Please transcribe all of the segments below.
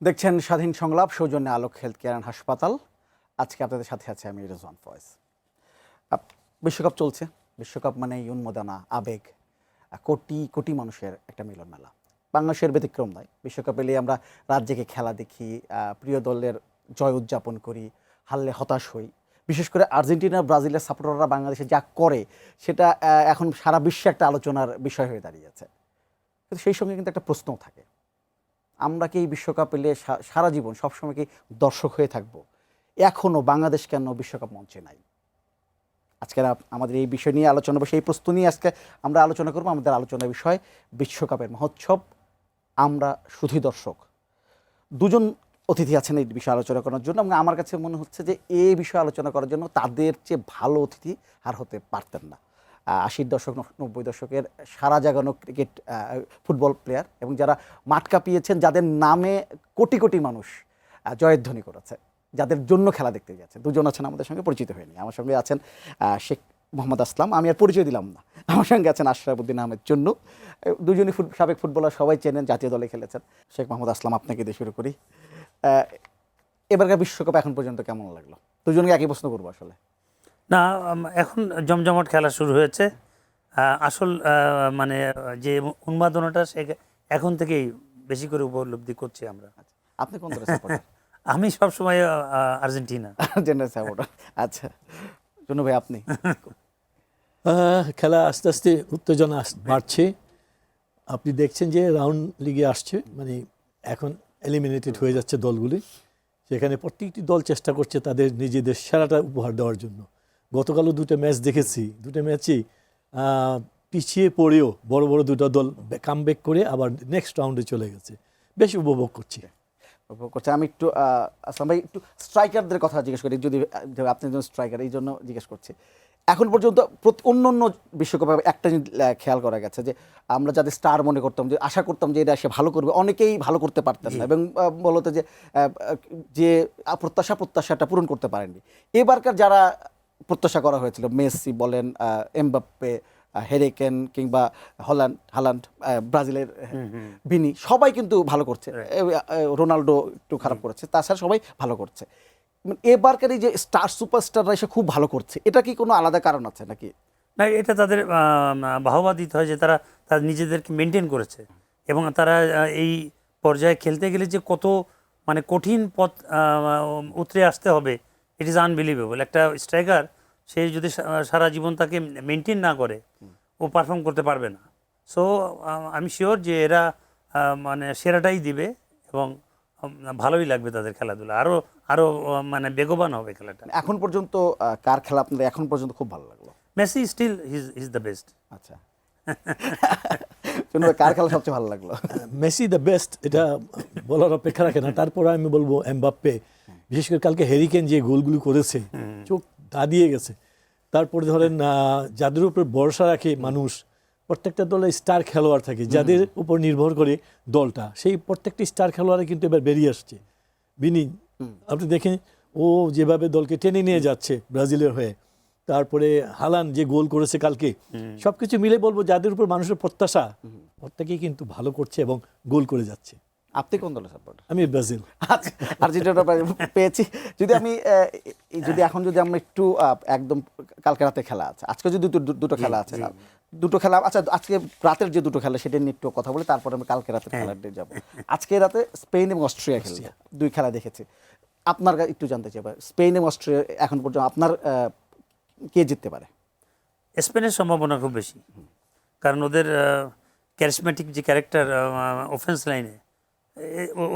দেখছেন স্বাধীন সংলাপ, সৌজন্যে আলোক হেলথ কেয়ার অ্যান্ড হাসপাতাল। আজকে আপনাদের সাথে আছে আমি রেজওয়ান ফয়েজ। বিশ্বকাপ চলছে। বিশ্বকাপ মানে উন্মাদনা, আবেগ, কোটি কোটি মানুষের একটা মিলন মেলা। বাংলাদেশের ব্যতিক্রম নয়। বিশ্বকাপ এলে আমরা রাত জেগে খেলা দেখি, প্রিয় দলের জয় উদযাপন করি, হারলে হতাশ হই। বিশেষ করে আর্জেন্টিনা ব্রাজিলের সাপোর্টাররা বাংলাদেশে যা করে সেটা এখন সারা বিশ্বে একটা আলোচনার বিষয় হয়ে দাঁড়িয়েছে। কিন্তু সেই সঙ্গে কিন্তু একটা প্রশ্নও থাকে, আমরা কি এই বিশ্বকাপ পেলে সারা জীবন সবসময় কি দর্শক হয়ে থাকব? এখনও বাংলাদেশ কেন বিশ্বকাপ মঞ্চে নাই? আজকে আমাদের এই বিষয় নিয়ে আলোচনা, সেই প্রশ্ন নিয়ে আজকে আমরা আলোচনা করব। আমাদের আলোচনার বিষয় বিশ্বকাপের মহোৎসব, আমরা শুধুই দর্শক। দুজন অতিথি আছেন এই বিষয়ে আলোচনা করার জন্য, এবং আমার কাছে মনে হচ্ছে যে এই বিষয়ে আলোচনা করার জন্য তাদের চেয়ে ভালো অতিথি আর হতে পারতেন না। 80 দশক 90 দশকের সারা জাগানো ক্রিকেট ফুটবল প্লেয়ার, এবং যারা মাঠ কাঁপিয়েছেন, যাদের নামে কোটি কোটি মানুষ জয়ধ্বনি করেছে, যাদের জন্য খেলা দেখতে গেছে। দুজন আছেন আমাদের সঙ্গে, পরিচিত হয়নি। আমার সঙ্গে আছেন শেখ মোহাম্মদ আসলাম, আমি আর পরিচয় দিলাম না। আমার সঙ্গে আছেন আশরাফুদ্দিন আহমেদ চন্নু। দুজনই সাবেক ফুটবলার, সবাই চেনেন, জাতীয় দলে খেলেছেন। শেখ মোহাম্মদ আসলাম, আপনাকে দিয়ে শুরু করি। এবারকার বিশ্বকাপ এখন পর্যন্ত কেমন লাগলো? দুজনকে একই প্রশ্ন করবো আসলে। না, এখন জমজমাট খেলা শুরু হয়েছে। আসল মানে যে উন্মাদনাটা সে এখন থেকেই বেশি করে উপলব্ধি করছি আমরা। আপনি কোন দলের সাপোর্টার? আমি সবসময় আর্জেন্টিনা। আর্জেন্টিনার সাপোর্টার। আচ্ছা, জন্য ভাই আপনি? খেলা আস্তে আস্তে উত্তেজনা বাড়ছে। আপনি দেখছেন যে রাউন্ড লিগে আসছে, মানে এখন এলিমিনেটেড হয়ে যাচ্ছে দলগুলি। সেখানে প্রত্যেকটি দল চেষ্টা করছে তাদের নিজেদের সেরাটা উপহার দেওয়ার জন্য। গতকালও দুটো ম্যাচ দেখেছি, দুটো ম্যাচই পিছিয়ে পড়েও বড় বড় দুটো দল কামব্যাক করে আবার নেক্সট রাউন্ডে চলে গেছে। বেশ উপভোগ করছি। আমি একটু আসলাম ভাই, একটু স্ট্রাইকারদের কথা জিজ্ঞেস করি, যদি আপনি একজন স্ট্রাইকার, এই জন্য জিজ্ঞেস করছি। এখন পর্যন্ত অন্য অন্য বিশ্বকাপে একটা জিনিস খেয়াল করা গেছে যে আমরা যাদের স্টার মনে করতাম, যে আশা করতাম যে এটা সে ভালো করবে, অনেকেই ভালো করতে পারতেন না, এবং বলতে যে প্রত্যাশাটা পূরণ করতে পারেননি। এবারকার যারা প্রত্যাশা করা হয়েছিল, মেসি বলেন, এমবাপ্পে, হেরিকেন, কিংবা হালান্ড, ব্রাজিলের ভিনি, সবাই কিন্তু ভালো করছে। রোনাল্ডো একটু খারাপ করেছে, তাছাড়া সবাই ভালো করছে। এবারকার এই যে স্টার সুপারস্টাররা এসে খুব ভালো করছে, এটা কি কোনো আলাদা কারণ আছে নাকি? না, এটা তাদের বাহবা দিতে হয় যে তারা নিজেদেরকে মেনটেন করেছে, এবং তারা এই পর্যায়ে খেলতে গেলে যে কত মানে কঠিন পথ উতরে আসতে হবে, ইট ইজ আনবিলিভেবল। একটা স্ট্রাইকার, সে যদি সারা জীবন তাকে মেনটেন না করে, ও পারফর্ম করতে পারবে না। সো আমি শিওর যে এরা মানে সেরাটাই দিবে, এবং ভালোই লাগবে তাদের খেলাধুলা, আরো আরো মানে বেগবান হবে খেলাটা। এখন পর্যন্ত কার খেলা আপনাদের এখন পর্যন্ত খুব ভালো লাগলো? Messi still is the best. আচ্ছা, কার খেলা সবচেয়ে ভালো লাগলো? মেসি দ্য বেস্ট, এটা বলার অপেক্ষা রাখে না। তারপরে আমি বলবো এমবাপ্পে, বিশেষ করে কালকে হেরিকেন যে গোলগুলো করেছে, চোখ দা দিয়ে গেছে। তারপরে ধরেন যাদের উপর ভরসা রাখে মানুষ, প্রত্যেকটা দলে স্টার খেলোয়াড় থাকে যাদের উপর নির্ভর করে দলটা, সেই প্রত্যেকটি স্টার খেলোয়াড় কিন্তু এবার বেরিয়ে আসছে। বিনি, আপনি দেখেন ও যেভাবে দলকে টেনে নিয়ে যাচ্ছে ব্রাজিলের হয়ে। তারপরে হালান্ড যে গোল করেছে কালকে, সবকিছু মিলে বলবো যাদের উপর মানুষের প্রত্যাশা, প্রত্যেকেই কিন্তু ভালো করছে এবং গোল করে যাচ্ছে। আপনি কোন দলের সাপোর্টার? আমি ব্রাজিল। আচ্ছা, আর্জেন্টিনা পেয়েছি। যদি আমি এখন যদি আমরা একটু একদম, কালকে রাতে খেলা আছে, আজকে যদি দুটো খেলা আছে, দুটো খেলা, আচ্ছা আজকে রাতের যে দুটো খেলা সেটা নিয়ে একটু কথা বলি, তারপরে আমি কালকে রাতের খেলার দিকে যাবো। আজকে রাতে স্পেন এবং অস্ট্রিয়া খেলছে, দুই খেলা দেখেছি। আপনার একটু জানতে চাই, স্পেন এবং অস্ট্রিয়া এখন পর্যন্ত আপনার কে জিততে পারে? স্পেনের সম্ভাবনা খুব বেশি, কারণ ওদের ক্যারিসমেটিক যে ক্যারেক্টার অফেন্স লাইনে,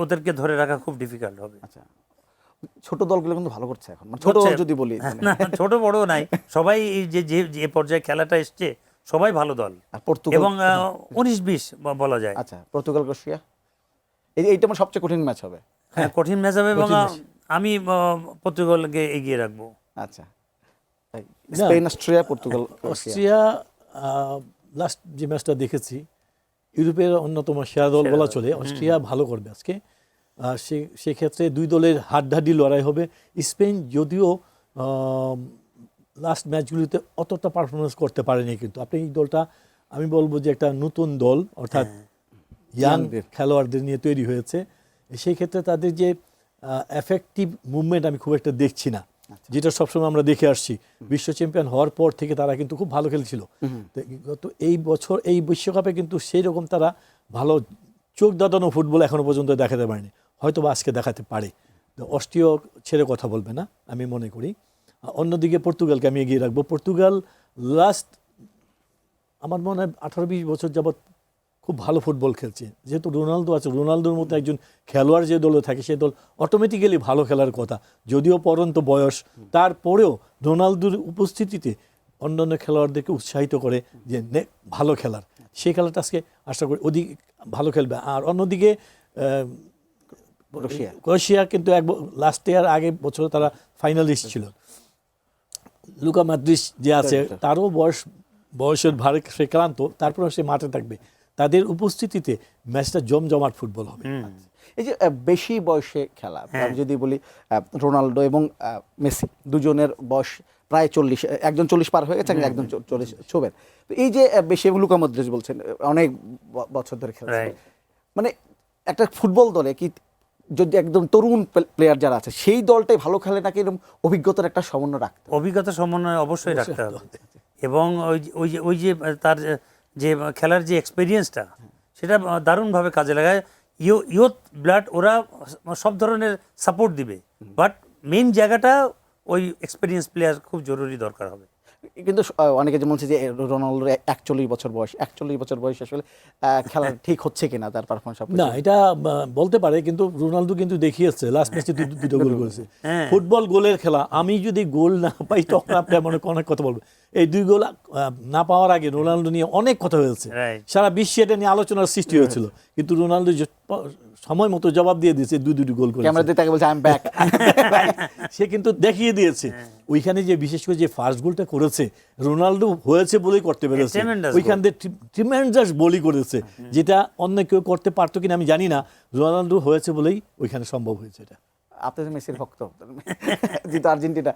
ওদেরকে ধরে রাখা খুব ডিফিকাল্ট হবে। আচ্ছা, ছোট দলগুলো কিন্তু ভালো করছে এখন, ছোট যদি বলি, না ছোট বড় নাই, সবাই যে পর্যায়ে খেলাটা এসছে সবাই ভালো দল, এবং 19-20 বলা যায়। আচ্ছা, পর্তুগাল ক্রোয়েশিয়া, এইটা আমার সবচেয়ে কঠিন ম্যাচ হবে। হ্যাঁ, কঠিন ম্যাচ হবে, এবং আমি পর্তুগালকে এগিয়ে রাখবো। আচ্ছা, Spain Austria, Portugal Austria last যে ম্যাচটা দেখেছি, ইউরোপের অন্যতম সেরা দল বলা চলে। অস্ট্রিয়া ভালো করবে আজকে। সেক্ষেত্রে দুই দলের হাড্ডাহাড্ডি লড়াই হবে। স্পেন যদিও লাস্ট ম্যাচগুলিতে অতটা পারফরমেন্স করতে পারেনি, কিন্তু আপনি এই দলটা আমি বলবো যে একটা নতুন দল, অর্থাৎ ইয়াং খেলোয়াড়দের নিয়ে তৈরি হয়েছে, সেই ক্ষেত্রে তাদের যে এফেক্টিভ মুভমেন্ট আমি খুব একটা দেখছি না, যেটা সবসময় আমরা দেখে আসছি। বিশ্ব চ্যাম্পিয়ন হওয়ার পর থেকে তারা কিন্তু খুব ভালো খেলছিল। তো গত এই বছর এই বিশ্বকাপে কিন্তু সেই রকম তারা ভালো চোখ দাদানো ফুটবল এখনো পর্যন্ত দেখাতে পারেনি, হয়তো বা আজকে দেখাতে পারে। তো অস্ট্রিয়া ছেড়ে কথা বলবে না আমি মনে করি। অন্যদিকে পর্তুগালকে আমি এগিয়ে রাখবো। পর্তুগাল লাস্ট আমার মনে হয় 18-20 বছর যাবৎ খুব ভালো ফুটবল খেলছে। যেহেতু রোনালদো আছে, রোনালদোর মতো একজন খেলোয়াড় যে দলে থাকে সে দল অটোমেটিক্যালি ভালো খেলার কথা, যদিও পরন্ত বয়স, তারপরেও রোনালদোর উপস্থিতিতে অন্যান্য খেলোয়াড়দেরকে উৎসাহিত করে যে ভালো খেলার, সেই খেলাটা আজকে আশা করি অধিক ভালো খেলবে। আর অন্যদিকে ক্রোয়েশিয়া কিন্তু লাস্ট ইয়ার আগে বছর তারা ফাইনালিস্ট ছিল। লুকা মদ্রিচ যে আছে তারও বয়সের ভারে সে ক্লান্ত, তারপরে সে মাঠে থাকবে। তাদের উপস্থিতিতে ম্যাচটা জমজমাট ফুটবল হবে। এই যে বেশি বয়সে খেলা, আমি যদি বলি রোনালদো এবং মেসি দুজনের বয়স প্রায় 40, একজন 40 পার হয়ে গেছে, একজন 40 ছোবেন। তো এই যে বেশি, লুকা মদ্রিচ বলছেন অনেক বছর ধরে খেলছে, মানে একটা ফুটবল দলে কি যদি একদম তরুণ প্লেয়ার যারা আছে সেই দলটাই ভালো খেলে নাকি এরকম অভিজ্ঞতার একটা সমন্বয় রাখতে? অভিজ্ঞতা সমন্বয় অবশ্যই রাখতে হবে, এবং ওই যে তার যে খেলার যে এক্সপিরিয়েন্সটা সেটা দারুণভাবে কাজে লাগায়। ইয়ুথ ব্লাড ওরা সব ধরনের সাপোর্ট দিবে, বাট মেইন জায়গাটা ওই এক্সপিরিয়েন্স প্লেয়ার খুব জরুরি দরকার হবে। কিন্তু অনেকে যেমন যে রোনালদোর 41 বছর বয়স, 41 বছর বয়স আসলে খেলা ঠিক হচ্ছে কিনা তার পারফরম্যান্স? না, এটা বলতে পারে, কিন্তু রোনালদো কিন্তু দেখিয়েছে লাস্ট ম্যাচে দুটো গোল করেছে। ফুটবল গোলের খেলা, আমি যদি গোল না পাই তখন আপনি অনেক কথা বলবেন। এই 2 গোল না পাওয়ার আগে রোনালদো নিয়ে অনেক কথা হয়েছে, সারা বিশ্বে এটা নিয়ে আলোচনার সৃষ্টি হয়েছিল, কিন্তু রোনালদো সময় মতো জবাব দিয়ে দিয়েছে, দুটো গোল করে সে কিন্তু দেখিয়ে দিয়েছে। ওইখানে যে বিশেষ করে যে ফার্স্ট গোলটা করেছে রোনালদো হয়েছে বলেই করতে পেরেছে, ওইখান থেকে ট্রিমেন্ডাস বলই করেছে, যেটা অন্য কেউ করতে পারতো কিনা আমি জানি না, রোনালদো হয়েছে বলেই ওইখানে সম্ভব হয়েছে। এটা আপনি মেসির ভক্ত, যেহেতু আর্জেন্টিনা,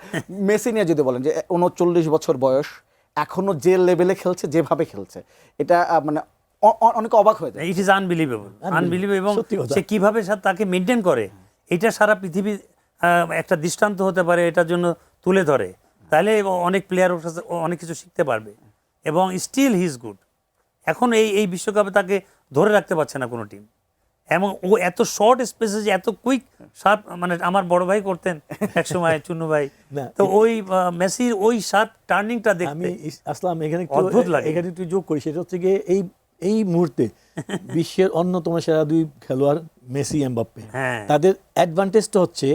মেসি নিয়ে যদি বলেন যে 39 বছর বয়স, এখনো যে লেভেলে খেলছে, যেভাবে খেলছে, এটা মানে অনেক অবাক হয়ে যায়। It is unbelievable. এবং সে কিভাবে তাকে মেনটেন করে, এটা সারা পৃথিবী একটা দৃষ্টান্ত হতে পারে, এটার জন্য তুলে ধরে, তাহলে অনেক প্লেয়ার ওর কাছে অনেক কিছু শিখতে পারবে। এবং স্টিল হি ইজ গুড। এখন এই বিশ্বকাপে তাকে ধরে রাখতে পারছে না কোনো টিম, এবং ও এত শর্ট স্পেসে যে এত কুইক শার্প, মানে আমার বড় ভাই করতেন একসময় চুন্নু ভাই, তো ওই মেসির ওই শার্প টার্নিংটা দেখতে আমি আসলাম এখানে অদ্ভুত লাগে। এখানে একটু যোগ করি, সেটা হচ্ছে গিয়ে এই মুহূর্তে বিশ্বের অন্যতম সেরা 2 খেলোয়াড় মেসি এমবাপ্পে, তাদের অ্যাডভান্টেজটা হচ্ছে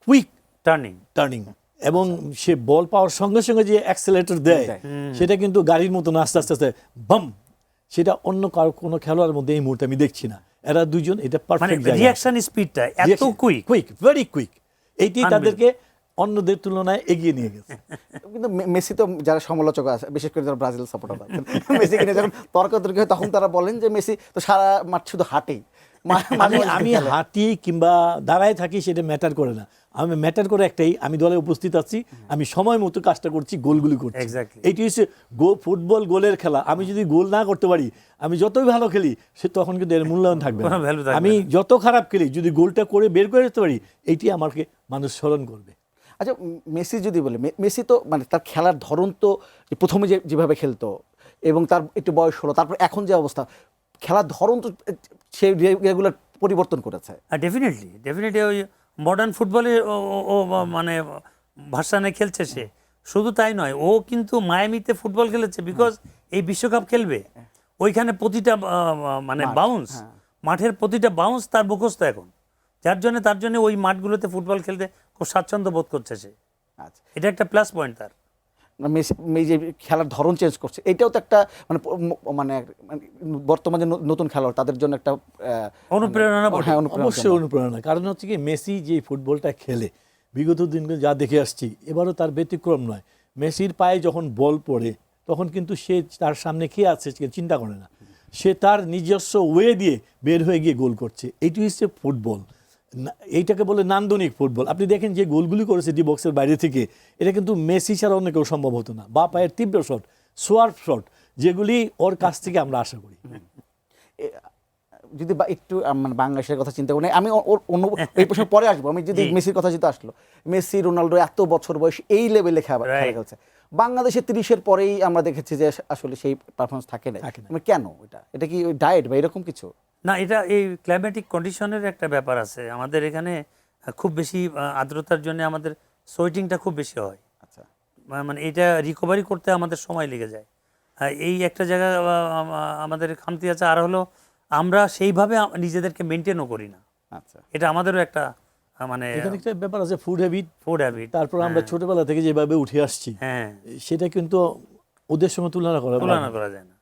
কুইক টার্নিং, এবং সে বল পাওয়ার সঙ্গে সঙ্গে যে অ্যাক্সেলারেটর দেয় সেটা কিন্তু গাড়ির মতো আস্তে আস্তে বাম, সেটা অন্য কোনো খেলোয়াড়ের মধ্যে এই মুহূর্তে আমি দেখছি না। এরা দুজন এটা পারফেক্ট, রিঅ্যাকশন স্পিডটা এত কুইক, ভেরি কুইক, এইটি তাদেরকে অন্যদের তুলনায় এগিয়ে নিয়ে গেছে। কিন্তু মেসি তো, যারা সমালোচক আছে, বিশেষ করে যারা ব্রাজিল সাপোর্টার আছেন, মেসি কিনে যখন তর্কাতর্কি হয় তখন তারা বলেন যে মেসি তো সারা মাঠ শুধু হাঁটেই। আমি হাঁটি কিংবা দাঁড়ায় থাকি সেটা ম্যাটার করে না, আমি ম্যাটার করে একটাই, আমি দলে উপস্থিত আছি, আমি সময় মতো কাজটা করছি, গোলগুলি করছি। এইটি হচ্ছে ফুটবল, গোলের খেলা। আমি যদি গোল না করতে পারি, আমি যতই ভালো খেলি, সে তখন কিন্তু এর মূল্যায়ন থাকবে না। আমি যত খারাপ খেলি, যদি গোলটা করে বের করে যেতে পারি, এইটি আমাকে মানুষ স্মরণ করবে। আচ্ছা, মেসি যদি বলে, মেসি তো মানে তার খেলার ধরন তো প্রথমে যেভাবে খেলতো এবং তার একটু বয়স হলো, তারপর এখন যে অবস্থা, খেলার ধরন তো সে রেগুলার পরিবর্তন করেছে। ডেফিনেটলি ওই মডার্ন ফুটবলে ও মানে ভার্সানে খেলছে সে। শুধু তাই নয়, ও কিন্তু মায়ামিতে ফুটবল খেলেছে, বিকজ এই বিশ্বকাপ খেলবে। ওইখানে প্রতিটা মানে বাউন্স, মাঠের প্রতিটা বাউন্স তার মুখস্থ এখন, তার জন্য ওই মাঠগুলোতে ফুটবল খেলতে খুব স্বাচ্ছন্দ্য বোধ করছে সে। আচ্ছা, এটা একটা প্লাস পয়েন্ট তার। মেসি যে খেলার ধরন চেঞ্জ করছে, এটাও তো একটা মানে বর্তমানে নতুন খেলোয়াড় তাদের জন্য একটা অনুপ্রেরণা। অবশ্যই অনুপ্রেরণা, কারণ হচ্ছে কি মেসি যে ফুটবলটা খেলে বিগত দিনগুলো যা দেখে আসছি, এবারও তার ব্যতিক্রম নয়। মেসির পায়ে যখন বল পড়ে তখন কিন্তু সে তার সামনে কে আছে চিন্তা করে না, সে তার নিজস্ব ওয়ে দিয়ে বের হয়ে গিয়ে গোল করছে। এইটি হচ্ছে ফুটবল, এইটাকে বলে নান্দনিক ফুটবল। আপনি দেখেন যে গোলগুলি করেছে ডি বক্সের বাইরে থেকে, এটা কিন্তু মেসি ছাড়া অন্য কেউ সম্ভব হতো না। বা পায়ের তীব্র শট, সোয়ার্প শট, যেগুলি ওর কাছ থেকে আমরা আশা করি। যদি একটু মানে বাংলাদেশের কথা চিন্তা করি, আমি অন্য এই প্রশ্ন পরে আসবো, আমি যদি মেসির কথা যেটা আসলো, মেসি রোনাল্ডো এত বছর বয়স এই লেভেলে খেলা খেলছে, বাংলাদেশে 30-এর পরেই আমরা দেখেছি যে আসলে সেই পারফরমেন্স থাকে না। কেন? এটা কি ডায়েট বা এরকম কিছু? না, এটা এই ক্লাইমেটিক কন্ডিশনের একটা ব্যাপার আছে। আমাদের এখানে খুব বেশি আর্দ্রতার জন্য আমাদের সোয়েটিংটা খুব বেশি হয়। আচ্ছা, মানে এটা রিকভারি করতে আমাদের সময় লেগে যায়। এই একটা জায়গা আমাদের খামতি আছে। আর হলো আমরা সেইভাবে নিজেদেরকে মেনটেনও করি না। আচ্ছা, এটা আমাদেরও একটা মানে এখানে একটা ব্যাপার আছে, ফুড হ্যাবিট। তারপর আমরা ছোটবেলা থেকে যেভাবে উঠে আসছি, হ্যাঁ, সেটা কিন্তু ওদের সঙ্গে তুলনা করা যায় না।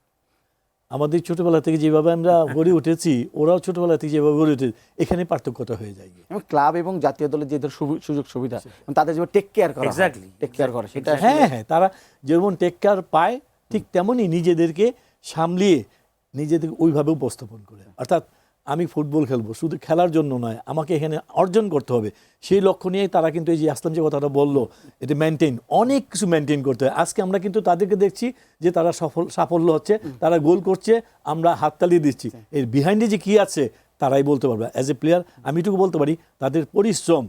আমাদের ছোটবেলা থেকে যেভাবে আমরা গড়ে উঠেছি, ওরাও ছোটবেলা থেকে যেভাবে গড়ে উঠেছে, এখানে পার্থক্যটা হয়ে যায়। এবং ক্লাব এবং জাতীয় দলের যে সুযোগ সুবিধা, তাদের যেমন টেক কেয়ার করা, এক্স্যাক্টলি টেক কেয়ার করে, সেটা হ্যাঁ হ্যাঁ, তারা যেমন টেক কেয়ার পায়, ঠিক তেমনই নিজেদেরকে সামলিয়ে নিজেদেরকে ওইভাবে উপস্থাপন করে। অর্থাৎ আমি ফুটবল খেলবো, শুধু খেলার জন্য নয়, আমাকে এখানে অর্জন করতে হবে, সেই লক্ষ্য নিয়েই তারা কিন্তু এই যে আসলাম যে কথাটা বললো, এটা মেনটেন, অনেক কিছু মেনটেন করতে হয়। আজকে আমরা কিন্তু তাদেরকে দেখছি যে তারা সাফল্য হচ্ছে, তারা গোল করছে, আমরা হাততালি দিচ্ছি। এর বিহাইন্ডে যে কী আছে তারাই বলতে পারবে। অ্যাজ এ প্লেয়ার আমি এটুকু বলতে পারি, তাদের পরিশ্রম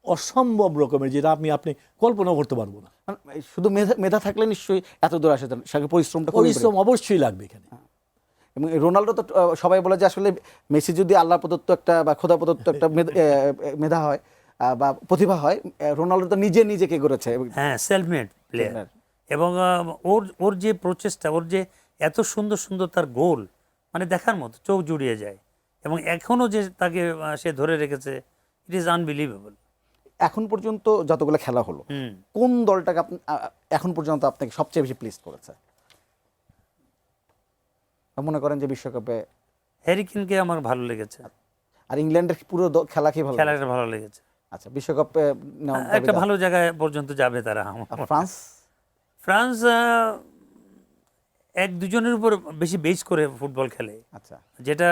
অসম্ভব রকমের, যেটা আপনি কল্পনাও করতে পারবো না। শুধু মেধা থাকলে নিশ্চয়ই এত দূর আসে, পরিশ্রম অবশ্যই লাগবে এখানে। এবং রোনাল্ডো তো সবাই বলে যে আসলে মেসি যদি আল্লাহ প্রদত্ত একটা বা খোদা প্রদত্ত একটা মেধা হয় বা প্রতিভা হয়, রোনাল্ডো তো নিজেকে গড়েছে। হ্যাঁ, সেলফ মেড প্লেয়ার। এবং ওর যে প্রচেষ্টা, ওর যে এত সুন্দর সুন্দর তার গোল, মানে দেখার মতো, চোখ জুড়িয়ে যায়। এবং এখনও যে তাকে সে ধরে রেখেছে, ইট ইজ আনবিলিভেবল। এখন পর্যন্ত যতগুলো খেলা হলো, কোন দলটাকে এখন পর্যন্ত আপনাকে সবচেয়ে বেশি প্লিজ করেছে? মনে করেন যে বিশ্বকাপে হ্যারি কেনকে আমার ভালো লেগেছে। আর ইংল্যান্ডের পুরো খেলা কি খেলাটা ভালো লেগেছে। আচ্ছা, বিশ্বকাপে একটা ভালো জায়গায় পর্যন্ত যাবে তারা। ফ্রান্স 1-2 জনের উপর বেশি বেস করে ফুটবল খেলে। আচ্ছা, যেটা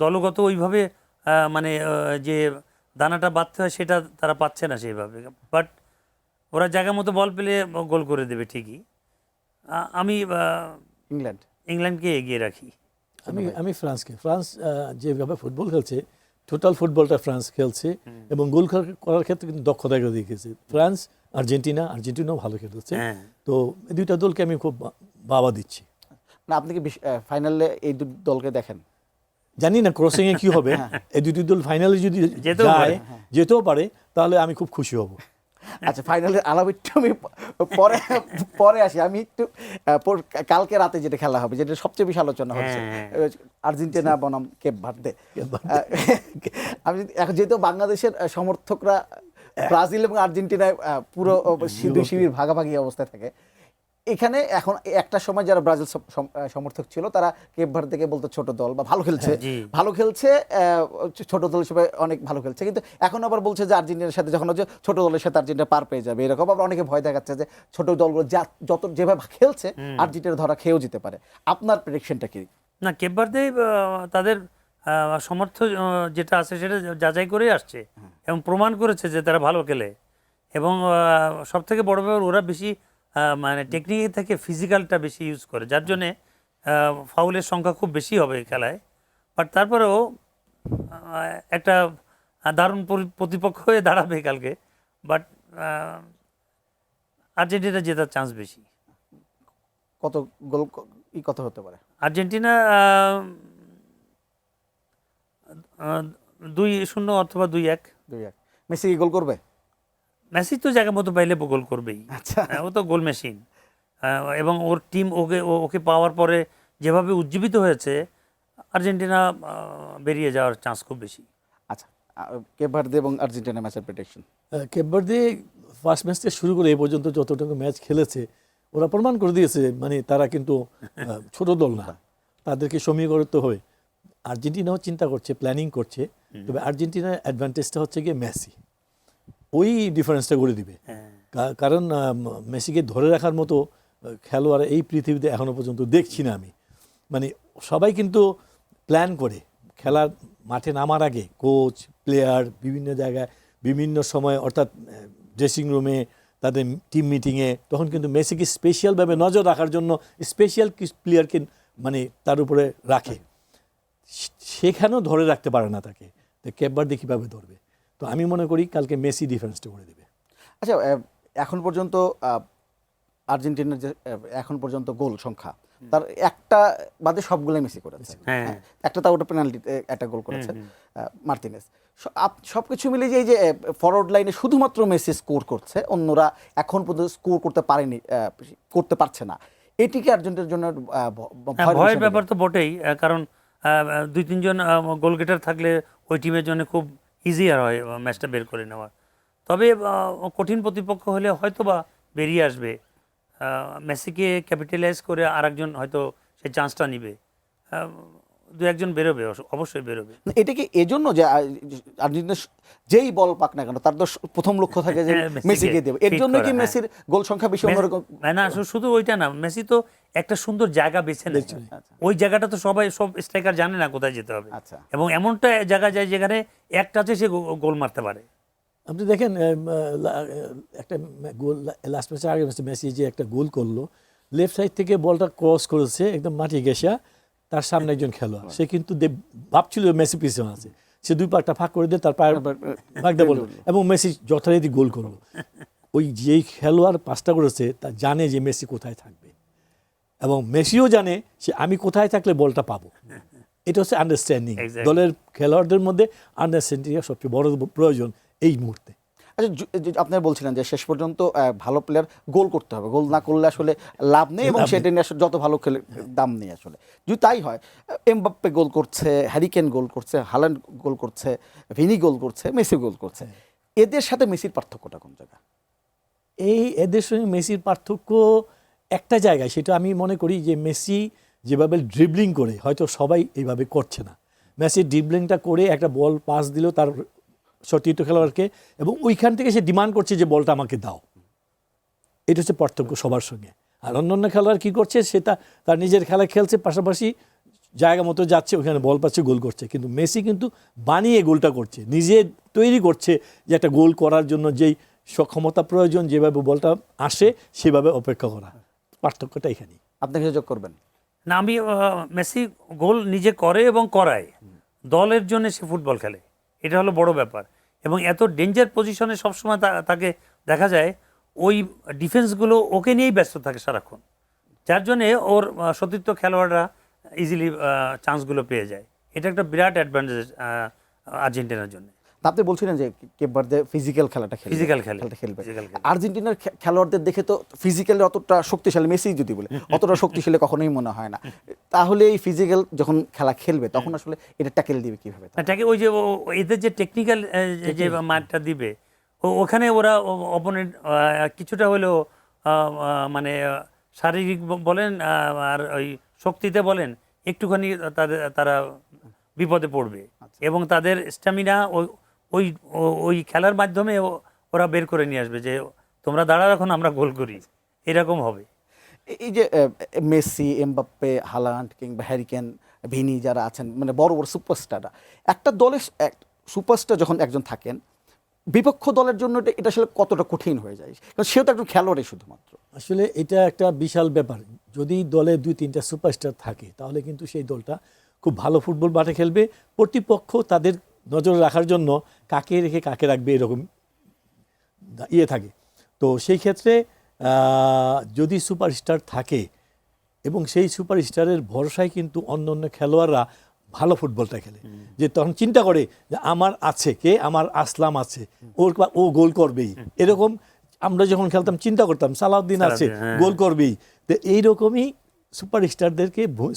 দলগত ওইভাবে মানে যে দানাটা বাঁধতে হয় সেটা তারা পাচ্ছে না সেইভাবে। বাট ওরা জায়গা মতো বল পেলে গোল করে দেবে ঠিকই। আমি ইংল্যান্ডকে এগিয়ে রাখি। আমি ফ্রান্স যেভাবে ফুটবল খেলছে, টোটাল ফুটবলটা ফ্রান্স খেলছে এবং গোল করার ক্ষেত্রে কিন্তু দক্ষতা দেখিয়েছে। ফ্রান্স, আর্জেন্টিনাও ভালো খেলেছে। তো এই দুইটা দলকে আমি খুব বাবা দিচ্ছি। না, আপনি কি ফাইনালে এই দুই দলকে দেখেন? জানি না ক্রসিং এ কি হবে। এই দুটি দল ফাইনালে যদি যেতেও পারে, তাহলে আমি খুব খুশি হব। আচ্ছা, ফাইনালের আলাপ একটু আমি পরে আসি। আমি একটু কালকে রাতে যেটা খেলা হবে, যেটা সবচেয়ে বেশি আলোচনা হচ্ছে, আর্জেন্টিনা বনাম কেপ ভার্দে। আমি এখন যেহেতু বাংলাদেশের সমর্থকরা ব্রাজিল এবং আর্জেন্টিনায় পুরো দুই শিবির ভাগাভাগি অবস্থায় থাকে, এখানে এখন একটা সময় যারা ব্রাজিল সমর্থক ছিল, তারা কেপ ভার্দেকে বলতো ছোট দল বা ভালো খেলছে, ছোট দল হিসেবে অনেক ভালো খেলছে। কিন্তু এখন আবার বলছে যে আর্জেন্টিনার সাথে যখন হচ্ছে ছোট দলের সাথে আর্জেন্টিনা পার পেয়ে যাবে, এরকম আবার অনেকে ভয় দেখাচ্ছে যে ছোট দলগুলো যত যেভাবে খেলছে আর্জেন্টিনা ধরা খেয়েও যেতে পারে। আপনার প্রেডিকশনটা কি? না, কেপ ভার্দে তাদের সমর্থ যেটা আছে সেটা যাচাই করেই আসছে এবং প্রমাণ করেছে যে তারা ভালো খেলে। এবং সব থেকে বড় ব্যাপার, ওরা বেশি মানে টেকনিক থেকে ফিজিক্যালটা বেশি ইউজ করে, যার জন্যে ফাউলের সংখ্যা খুব বেশি হবে খেলায়। বাট তারপরেও একটা দারুণ প্রতিপক্ষ হয়ে দাঁড়াবে কালকে। বাট আর্জেন্টিনা জেতার চান্স বেশি। কত গোল কত হতে পারে? আর্জেন্টিনা 2-0 অথবা 2-1। মেসি কি গোল করবে? মেসি তো জায়গা মতো পাইলে গোল করবেই। আচ্ছা, ও তো গোল মেশিন। এবং ওর টিম ওকে পাওয়ার পরে যেভাবে উজ্জীবিত হয়েছে, আর্জেন্টিনা বেরিয়ে যাওয়ার চান্স খুব বেশি। আচ্ছা, কেপ ভার্দে এবং আর্জেন্টিনা ম্যাচের prediction? Cape Verde first match থেকে শুরু করে এই পর্যন্ত যতটুকু ম্যাচ খেলেছে, ওরা প্রমাণ করে দিয়েছে মানে তারা কিন্তু ছোট দল না, তাদেরকে সমীকরণ হবে। আর্জেন্টিনাও চিন্তা করছে, প্ল্যানিং করছে, তবে আর্জেন্টিনার অ্যাডভান্টেজটা হচ্ছে গিয়ে মেসি, ওই ডিফারেন্সটা করে দিবে। কারণ মেসিকে ধরে রাখার মতো খেলোয়াড় এই পৃথিবীতে এখনো পর্যন্ত দেখছি না আমি। মানে সবাই কিন্তু প্ল্যান করে খেলার মাঠে নামার আগে, কোচ, প্লেয়ার বিভিন্ন জায়গায় বিভিন্ন সময়, অর্থাৎ ড্রেসিং রুমে, তাদের টিম মিটিংয়ে, তখন কিন্তু মেসিকে স্পেশালভাবে নজর রাখার জন্য স্পেশাল প্লেয়ারকে মানে তার উপরে রাখে। সেখানেও ধরে রাখতে পারে না তাকে, তো কেপ ভার্দে কীভাবে ধরবে? তো আমি মনে করি কালকে মেসি ডিফেন্সটা করে দেবে। আচ্ছা, এখন পর্যন্ত আর্জেন্টিনার যে এখন পর্যন্ত গোল সংখ্যা, তার একটা বাদে সবগুলোই মেসি করেছে। হ্যাঁ। একটা তাও ওটা পেনাল্টি, একটা গোল করেছে মার্টিনেজ। সবকিছু মিলে যে এই যে ফরওয়ার্ড লাইনে শুধুমাত্র মেসি স্কোর করছে, অন্যরা এখন পর্যন্ত স্কোর করতে পারছে না, এটিকে আর্জেন্টিনার জন্য ভয়ের ব্যাপার তো বটেই, কারণ 2-3 জন গোলকিপার থাকলে ওই টিমের জন্য খুব ইজিয়ার হয় ম্যাচটা বের করে নেওয়া। তবে কঠিন প্রতিপক্ষ হলে হয়তো বা বেরিয়ে আসবে, মেসিকে ক্যাপিটালাইজ করে আরেকজন হয়তো সেই চান্সটা নিবে, 2-1 জন বেরোবে, অবশ্যই বেরোবে। এটা কি এজন্য যে আর্জেন্টিনা যেই বল পাক না কেন তার তো প্রথম লক্ষ্য থাকে যে মেসিকে দেবে, এর জন্য কি মেসির গোল সংখ্যা বেশি অন্যরকম? না, শুধু ওইটা না, মেসি তো একটা সুন্দর জায়গা বেছে নেয়। ওই জায়গাটা তো সব স্ট্রাইকার জানে না কোথায় যেতে হবে, আচ্ছা। এবং এমনটা জায়গা যায় যেখানে এক টাচে সে গোল মারতে পারে। আপনি দেখেন একটা গোল লাস্ট ম্যাচের আগে ম্যাচে মেসি যে একটা গোল করলো, লেফট সাইড থেকে বলটা ক্রস করেছে একদম মাটি ঘেঁষা, তার সামনে একজন খেলোয়াড়, সে কিন্তু ভাবছিল মেসি পিছনে আছে, সে 2 পাটা ফাঁক করে দিয়ে তার পায়ের ফাঁক দিয়ে বলল, এবং মেসি যথারীতি গোল করলো। ওই যেই খেলোয়াড় পাসটা করেছে তা জানে যে মেসি কোথায় থাকবে, এবং মেসিও জানে যে আমি কোথায় থাকলে বলটা পাবো। এটা হচ্ছে আন্ডারস্ট্যান্ডিং। দলের খেলোয়াড়দের মধ্যে আন্ডারস্ট্যান্ডিং সবচেয়ে বড় প্রয়োজন এই মুহূর্তে। আচ্ছা, আপনারা বলছিলেন যে শেষ পর্যন্ত ভালো প্লেয়ার গোল করতে হবে, গোল না করলে আসলে লাভ নেই, এবং সেটা নিয়ে আসলে যত ভালো খেলে দাম নেই আসলে। যদি তাই হয়, এমবাপ্পে গোল করছে, হ্যারি কেন গোল করছে, হাল্যান্ড গোল করছে, ভিনি গোল করছে, মেসি গোল করছে, এদের সাথে মেসির পার্থক্যটা কোন জায়গা? এদের সঙ্গে মেসির পার্থক্য একটা জায়গায়, সেটা আমি মনে করি যে মেসি যেভাবে ড্রিবলিং করে হয়তো সবাই এইভাবে করছে না। মেসি ড্রিবলিংটা করে একটা বল পাস দিল তার সতীর্থ খেলোয়াড়কে, এবং ওইখান থেকে সে ডিমান্ড করছে যে বলটা আমাকে দাও। এটা হচ্ছে পার্থক্য সবার সঙ্গে। আর অন্য খেলোয়াড় কী করছে, সে তার নিজের খেলা খেলছে, পাশাপাশি জায়গা মতো যাচ্ছে, ওখানে বল পাচ্ছে, গোল করছে। কিন্তু মেসি কিন্তু বানিয়ে গোলটা করছে, নিজে তৈরি করছে যে একটা গোল করার জন্য যেই সক্ষমতা প্রয়োজন, যেভাবে বলটা আসে সেভাবে অপেক্ষা করা। পার্থক্যটা এখানেই। আপনি কিছু যোগ করবেন? না, আমি মেসি গোল নিজে করে এবং করায়, দলের জন্য সে ফুটবল খেলে, এটা হলো বড় ব্যাপার। এবং এত ডেঞ্জার পজিশনে সবসময় তাকে দেখা যায়, ওই ডিফেন্সগুলো ওকে নিয়েই ব্যস্ত থাকে সারাক্ষণ, যার জন্যে ওর সতীর্থ খেলোয়াড়রা ইজিলি চান্সগুলো পেয়ে যায়। এটা একটা বিরাট অ্যাডভান্টেজ আর্জেন্টিনার জন্য। আপনি বলছিলেন যে কেপ ভার্দে ফিজিক্যাল খেলাটা খেলবে। আর্জেন্টিনার খেলোয়াড়দের দেখে তো ফিজিক্যালি অতটা শক্তিশালী, মেসি যদি বলে অতটা শক্তিশালী কখনোই মনে হয় না। তাহলে এই ফিজিক্যাল যখন খেলা খেলবে তখন আসলে এটা ট্যাকেল দিবে কিভাবে? এটাকে ওই যে এদের যে টেকনিক্যাল যে মারটা দিবে, ওখানে ওরা অপোনেন্ট কিছুটা হলেও মানে শারীরিক বলেন আর ওই শক্তিতে বলেন একটুখানি তারা বিপদে পড়বে, এবং তাদের স্ট্যামিনা ওই ওই খেলার মাধ্যমে ওরা বের করে নিয়ে আসবে যে তোমরা দাঁড়াও, এখন আমরা গোল করি, এরকম হবে। এই যে মেসি, এমবাপ্পে, হাল্যান্ড কিংবা হ্যারি কেন, ভিনি যারা আছেন, মানে বড় বড় সুপারস্টাররা, একটা দলের সুপারস্টার যখন একজন থাকেন, বিপক্ষ দলের জন্য এটা আসলে কতটা কঠিন হয়ে যায়, কারণ সেও তো একজন খেলোয়াড়ই শুধুমাত্র। আসলে এটা একটা বিশাল ব্যাপার। যদি দলে 2-3টা সুপারস্টার থাকে তাহলে কিন্তু সেই দলটা খুব ভালো ফুটবল মাঠে খেলবে। প্রতিপক্ষ তাদের নজর রাখার জন্য কাকে রেখে কাকে রাখবে এরকম থাকে। তো সেই ক্ষেত্রে যদি সুপারস্টার থাকে, এবং সেই সুপারস্টারের ভরসায় কিন্তু অন্য অন্য খেলোয়াড়রা ভালো ফুটবলটা খেলে, যে তখন চিন্তা করে যে আমার আছে কে, আমার আসলাম আছে, ও গোল করবেই। এরকম আমরা যখন খেলতাম চিন্তা করতাম সালাউদ্দিন আছে, গোল করবেই। তো এইরকমই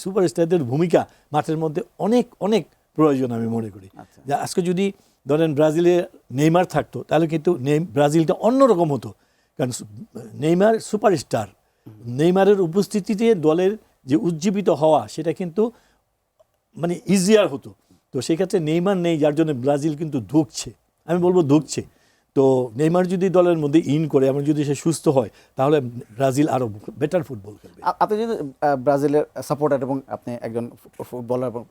সুপারস্টারদের ভূমিকা মাঠের মধ্যে অনেক অনেক প্রয়োজন আমি মনে করি। যে আজকে যদি ধরেন ব্রাজিলে নেইমার থাকতো তাহলে কিন্তু ব্রাজিলটা অন্যরকম হতো, কারণ নেইমার সুপারস্টার। নেইমারের উপস্থিতিতে দলের যে উজ্জীবিত হওয়া সেটা কিন্তু মানে ইজিয়ার হতো। তো সেক্ষেত্রে নেইমার নেই, যার জন্য ব্রাজিল কিন্তু ধুঁকছে, আমি বলবো ধুঁকছে। তো নেইমার যদি দলের মধ্যে করে, এমন যদি সে সুস্থ হয়, তাহলে ব্রাজিল আরও বেটার ফুটবল খেলবে। আপনি যদি ব্রাজিলের সাপোর্টার এবং আপনি একজন ফুটবলার, এবং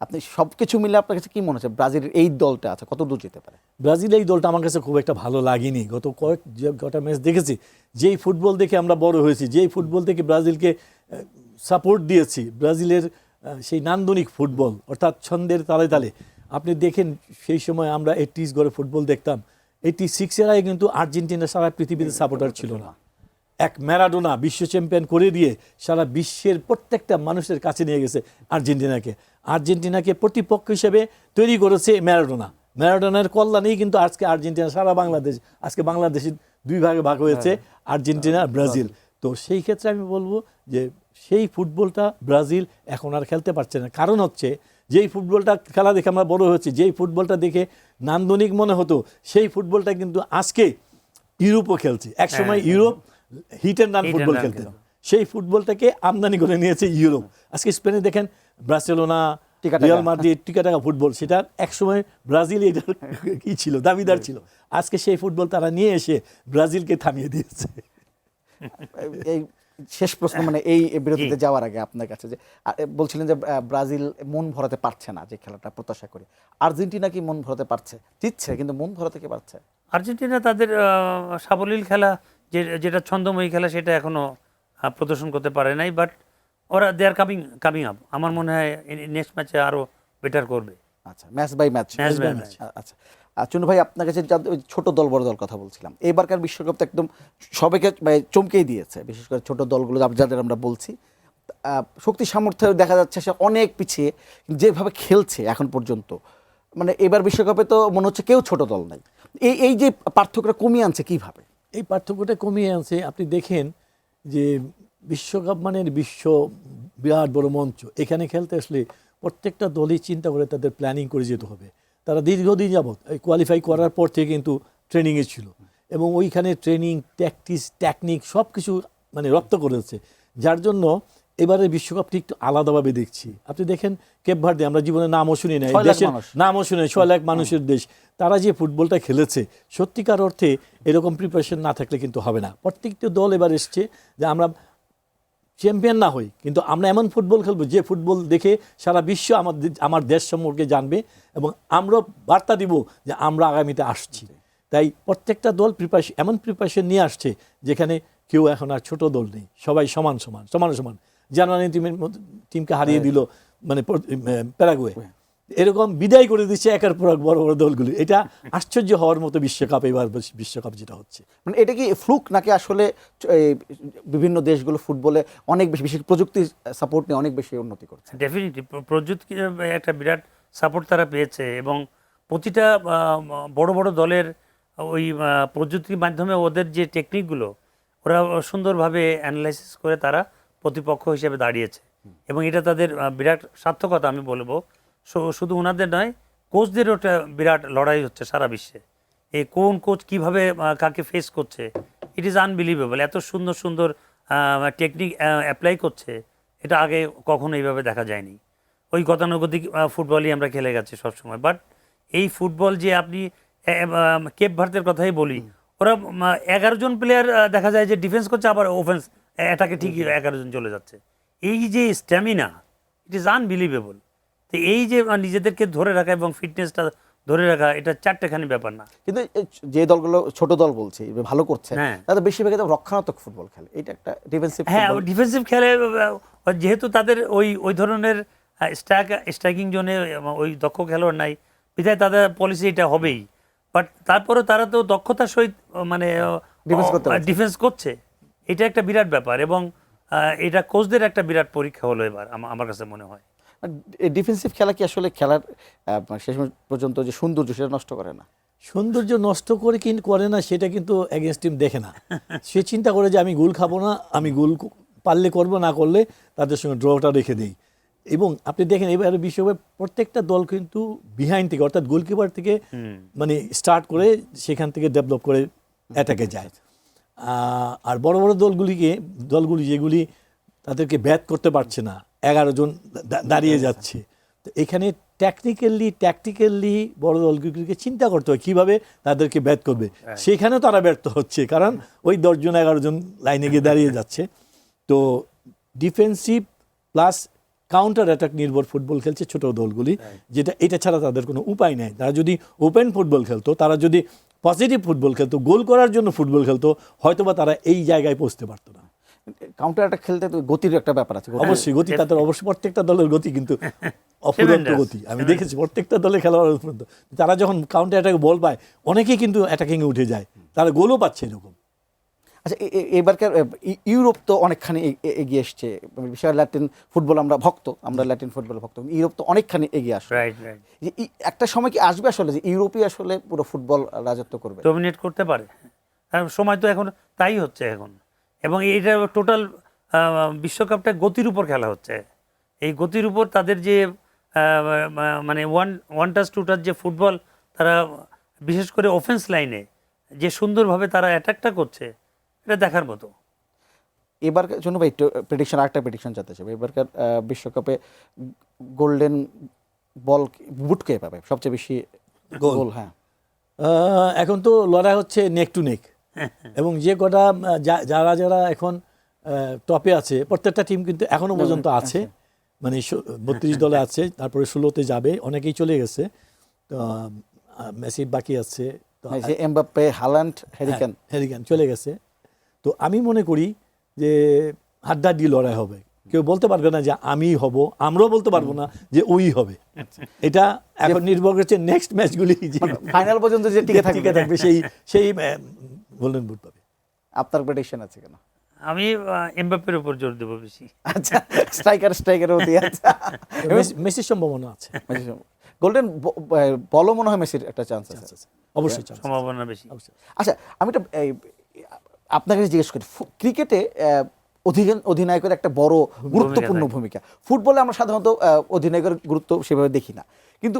আপনি সব কিছু মিলে আপনার কাছে কী মনে হচ্ছে ব্রাজিলের এই দলটা আছে কত দূর যেতে পারে? ব্রাজিল এই দলটা আমার কাছে খুব একটা ভালো লাগেনি। কটা ম্যাচ দেখেছি, যেই ফুটবল দেখে আমরা বড় হয়েছি, যেই ফুটবল থেকে ব্রাজিলকে সাপোর্ট দিয়েছি, ব্রাজিলের সেই নান্দনিক ফুটবল, অর্থাৎ ছন্দের তালে তালে। আপনি দেখেন সেই সময় আমরা 80s গড়ে ফুটবল দেখতাম, 86-এর আগে কিন্তু আর্জেন্টিনা সারা পৃথিবীতে সাপোর্টার ছিল না। এক ম্যারাডোনা বিশ্ব চ্যাম্পিয়ন করে দিয়ে সারা বিশ্বের প্রত্যেকটা মানুষের কাছে নিয়ে গেছে আর্জেন্টিনাকে প্রতিপক্ষ হিসেবে তৈরি করেছে ম্যারাডোনার কল্যাণেই কিন্তু আজকে আর্জেন্টিনা সারা বাংলাদেশ, আজকে বাংলাদেশের দুই ভাগে ভাগ হয়েছে, আর্জেন্টিনা আর ব্রাজিল। তো সেই ক্ষেত্রে আমি বলবো যে সেই ফুটবলটা ব্রাজিল এখন আর খেলতে পারছে না। কারণ হচ্ছে যেই ফুটবলটা খেলা দেখে আমরা বড় হয়েছি, যেই ফুটবলটা দেখে নান্দনিক মনে হতো, সেই ফুটবলটা কিন্তু আজকে ইউরোপও খেলছে। একসময় Europe hit and run football খেলতেন, সেই ফুটবলটাকে আমদানি করে নিয়েছে ইউরোপ। আজকে স্পেনে দেখেন বার্সেলোনা, রিয়াল মাদ্রিদ, টিকা-টাকা ফুটবল, সেটা একসময় ব্রাজিল এটা কি ছিল, দাবিদার ছিল। আজকে সেই ফুটবল তারা নিয়ে এসে ব্রাজিলকে থামিয়ে দিয়েছে। এই শেষ প্রশ্ন, মানে এই বিরতিতে যাওয়ার আগে আপনার কাছে যে বলছিলেন যে ব্রাজিল মন ভরাতে পারছে না যে খেলাটা প্রত্যাশা করে, আর্জেন্টিনা কি মন ভরাতে পারছে? জিতছে কিন্তু মন ভরাতে কি পারছে? আর্জেন্টিনা তাদের সাবলীল খেলা, যেটা ছন্দময়ী খেলা, সেটা এখনো প্রদর্শন করতে পারে নাই, বাট ওরা দে আর কামিং আপ। আমার মনে হয় নেক্সট ম্যাচে আরো বেটার করবে। আচ্ছা, ম্যাচ বাই ম্যাচ। আচ্ছা, চুনু ভাই, আপনার কাছে ছোট দল বড় দল কথা বলছিলাম, এবারকার বিশ্বকাপ তো একদম সবাইকে চমকেই দিয়েছে, বিশেষ করে ছোট দলগুলো যাদের আমরা বলছি শক্তি সামর্থ্য দেখা যাচ্ছে সে অনেক পিছিয়ে, যেভাবে খেলছে এখন পর্যন্ত, মানে এবার বিশ্বকাপে তো মনে হচ্ছে কেউ ছোট দল নাই। এই যে পার্থক্যটা কমিয়ে আনছে কিভাবে? এই পার্থক্যটা কমিয়ে আনছে, আপনি দেখেন যে বিশ্বকাপ মানের বিরাট বড় মঞ্চ, এখানে খেলতে আসলে প্রত্যেকটা দলই চিন্তা করে তাদের প্ল্যানিং করে যেতে হবে। তারা দীর্ঘদিন যাবৎ কোয়ালিফাই করার পর থেকে কিন্তু ট্রেনিংয়ে ছিল, এবং ওইখানে ট্রেনিং, ট্যাকটিস, টেকনিক সব কিছু মানে রপ্ত করেছে, যার জন্য এবারে বিশ্বকাপটি একটু আলাদাভাবে দেখছি। আপনি দেখেন কেপ ভার্দে, আমরা জীবনে নামও শুনি না, দেশের নামও শুনে 6 লাখ মানুষের দেশ, তারা যে ফুটবলটা খেলেছে সত্যিকার অর্থে এরকম প্রিপারেশন না থাকলে কিন্তু হবে না। প্রত্যেকটি দল এবার এসছে যে আমরা চ্যাম্পিয়ন না হই, কিন্তু আমরা এমন ফুটবল খেলবো যে ফুটবল দেখে সারা বিশ্ব আমার দেশ সম্পর্কে জানবে, এবং আমরাও বার্তা দিব যে আমরা আগামীতে আসছি। তাই প্রত্যেকটা দল এমন প্রিপারেশন নিয়ে আসছে যেখানে কেউ এখন আর ছোট দল নেই, সবাই সমান। জার্মানি টিমকে হারিয়ে দিল মানে প্যারাগুয়ে, এরকম বিদায় করে দিচ্ছে একের পর এক বড় বড় দলগুলি। এটা আশ্চর্য হওয়ার মতো বিশ্বকাপ, এবার বিশ্বকাপ যেটা হচ্ছে। মানে এটা কি ফ্লুক নাকি আসলে বিভিন্ন দেশগুলো ফুটবলে অনেক বেশি বিশেষ প্রযুক্তির সাপোর্ট নিয়ে অনেক বেশি উন্নতি করছে? ডেফিনেটলি প্রযুক্তির একটা বিরাট সাপোর্ট তারা পেয়েছে, এবং প্রতিটা বড় বড় দলের ওই প্রযুক্তির মাধ্যমে ওদের যে টেকনিকগুলো ওরা সুন্দরভাবে অ্যানালাইসিস করে তারা প্রতিপক্ষ হিসেবে দাঁড়িয়েছে, এবং এটা তাদের বিরাট সার্থকতা আমি বলবো। শুধু ওনাদের নয়, কোচদেরও একটা বিরাট লড়াই হচ্ছে সারা বিশ্বে। এই কোন কোচ কিভাবে কাকে ফেস করছে, ইট ইজ আনবিলিভেবল। এত সুন্দর সুন্দর টেকনিক অ্যাপ্লাই করছে, এটা আগে কখনো এইভাবে দেখা যায়নি। ওই গতানুগতিক ফুটবলই আমরা খেলে গেছি সবসময়, বাট এই ফুটবল যে আপনি কেপ ভার্দের কথাই বলি, ওরা 11 জন প্লেয়ার দেখা যায় যে ডিফেন্স করছে, আবার অফেন্স অ্যাটাকে ঠিকই 11 জন চলে যাচ্ছে। এই যে স্ট্যামিনা, ইট ইজ আনবিলিভেবল। তো এই যে নিজেদেরকে ধরে রাখা এবং ফিটনেসটা ধরে রাখা, এটা চারটেখানি ব্যাপার না। কিন্তু যে দলগুলো ছোট দল বলছি ভালো করছে, তাদের বেশিরভাগ রক্ষণাত্মক ফুটবল খেলে, এটা একটা ডিফেন্সিভ। হ্যাঁ, ডিফেন্সিভ খেলে, যেহেতু তাদের ওই ধরনের স্ট্রাইকিং জোনে ওই দক্ষ খেলোয়াড় নাই, বিধায় তাদের পলিসি এটা হবেই। বাট তারপরে তারা তো দক্ষতার সহিত মানে ডিফেন্স করছে, এটা একটা বিরাট ব্যাপার, এবং এটা কোচদের একটা বিরাট পরীক্ষা হলো এবার আমার কাছে মনে হয়। ডিফেন্সিভ খেলা কি আসলে খেলার শেষ পর্যন্ত যে সৌন্দর্য সেটা নষ্ট করে না? সৌন্দর্য নষ্ট করে না সেটা কিন্তু এগেনস্ট টিম দেখে না। সে চিন্তা করে যে আমি গোল খাবো না, আমি গোল পারলে করবো, না করলে তাদের সঙ্গে ড্রটা রেখে দেই। এবং আপনি দেখেন এবারে বিশ্বকাপে প্রত্যেকটা দল কিন্তু বিহাইন্ড থেকে, অর্থাৎ গোলকিপার থেকে মানে স্টার্ট করে সেখান থেকে ডেভেলপ করে অ্যাটাকে যায়। আর বড় বড় দলগুলি যেগুলি তাদেরকে ব্যাট করতে পারছে না, 11 জন দাঁড়িয়ে যাচ্ছে, তো এখানে ট্যাকটিক্যালি বড় দলগুলিকে চিন্তা করতে হয় কীভাবে তাদেরকে ব্যাট করবে। সেখানেও তারা ব্যর্থ হচ্ছে, কারণ ওই 10 জন 11 জন লাইনে গিয়ে দাঁড়িয়ে যাচ্ছে। তো ডিফেন্সিভ প্লাস কাউন্টার অ্যাটাক নির্ভর ফুটবল খেলছে ছোট দলগুলি, এটা ছাড়া তাদের কোনো উপায় নেই। তারা যদি ওপেন ফুটবল খেলতো, তারা যদি পজিটিভ ফুটবল খেলতো, গোল করার জন্য ফুটবল খেলতো, হয়তোবা তারা এই জায়গায় পৌঁছতে পারতো না। কাউন্টার অ্যাটাক খেলতে তো গতির একটা ব্যাপার আছে। অবশ্যই গতি, তাদের অবশ্যই প্রত্যেকটা দলের গতি কিন্তু অফুরন্ত গতি। আমি দেখেছি প্রত্যেকটা দলে খেলোয়াড় তারা যখন কাউন্টার অ্যাটাকে বল পায় অনেকেই কিন্তু অ্যাটাকিংয়ে উঠে যায়, তারা গোলও পাচ্ছে এরকম। আচ্ছা, এবারকার ইউরোপ তো অনেকখানি এগিয়ে এসছে, বিশেষ ল্যাটিন ফুটবল আমরা ভক্ত, আমরা ল্যাটিন ফুটবল ভক্ত, ইউরোপ তো অনেকখানি এগিয়ে আসে। রাইট রাইট, যে একটা সময় কি আসবে আসলে যে ইউরোপই আসলে পুরো ফুটবল রাজত্ব করবে, ডমিনেট করতে পারে? আর সময় তো এখন তাই হচ্ছে এখন, এবং এইটা টোটাল বিশ্বকাপটা গতির উপর খেলা হচ্ছে। এই গতির উপর তাদের যে মানে ওয়ান টাচ টু টাচ যে ফুটবল, তারা বিশেষ করে অফেন্স লাইনে যে সুন্দরভাবে তারা অ্যাটাকটা করছে, এটা দেখার মতো। এবারকার জন্য ভাই প্রেডিকশন, আরেকটা প্রেডিকশন চাইতে চাই, এবারকার বিশ্বকাপে গোল্ডেন বল বুট কে পাবে সবচেয়ে বেশি গোল? হ্যাঁ, এখন তো লড়াই হচ্ছে নেক টু নেক, এবং যে কটা যারা যারা এখন টপে আছে প্রত্যেকটা টিম কিন্তু এখনো পর্যন্ত আছে, মানে 32 দলে আছে, তারপরে 16তে যাবে, অনেকেই চলে গেছে, তো মেসি বাকি আছে, তো যে এমবাপ্পে, হাল্যান্ড, হ্যারিকেন চলে গেছে। তো আমি মনে করি যে হাড্ডাহাড্ডি লড়াই হবে, কেউ বলতে পারবে না যে আমি হব, আমরাও বলতে পারবো না যে ওই হবে। এটা এখন নির্ভর করছে নেক্সট ম্যাচগুলি, ফাইনাল পর্যন্ত যে টিকে থাকবে সেই গোল্ডেন বুট পাবে। আপনার প্রেডিকশন আছে কেন? আমি এমবাপ্পের উপর জোর দেবো বেশি। আচ্ছা, স্ট্রাইকারের মধ্যে আছে, মেসির সম্ভাবনা আছে, গোল্ডেন বলও মনে হয় মেসির একটা চান্স আছে, অবশ্যই সম্ভাবনা বেশি। আচ্ছা, আমি একটা আপনাকে জিজ্ঞেস করি, ক্রিকেটে অধিনায়কের একটা বড় গুরুত্বপূর্ণ ভূমিকা, ফুটবলে আমরা সাধারণত অধিনায়কের গুরুত্ব সেভাবে দেখি না, কিন্তু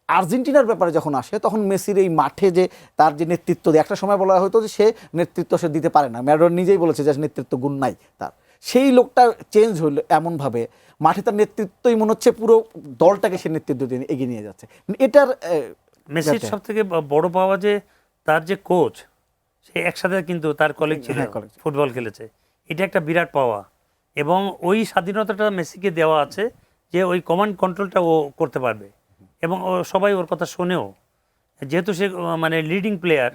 আর্জেন্টিনার ব্যাপারে যখন আসে তখন মেসির এই মাঠে যে তার যে নেতৃত্ব, একটা সময় বলা হতো যে সে নেতৃত্ব সে দিতে পারে না, ম্যারাডোনা নিজেই বলেছে যে নেতৃত্ব গুণ নাই তার, সেই লোকটা চেঞ্জ হইলো এমনভাবে মাঠে তার নেতৃত্বই মনে হচ্ছে পুরো দলটাকে সে নেতৃত্ব দিয়ে এগিয়ে নিয়ে যাচ্ছে। এটার মেসির সব থেকে বড় পাওয়া যে তার যে কোচ, সে একসাথে কিন্তু তার কলিগ ছিল, ফুটবল খেলেছে, এটা একটা বিরাট পাওয়া, এবং ওই স্বাধীনতাটা মেসিকে দেওয়া আছে যে ওই কমান্ড কন্ট্রোলটা ও করতে পারবে, এবং সবাই ওর কথা শোনেও, যেহেতু সে মানে লিডিং প্লেয়ার।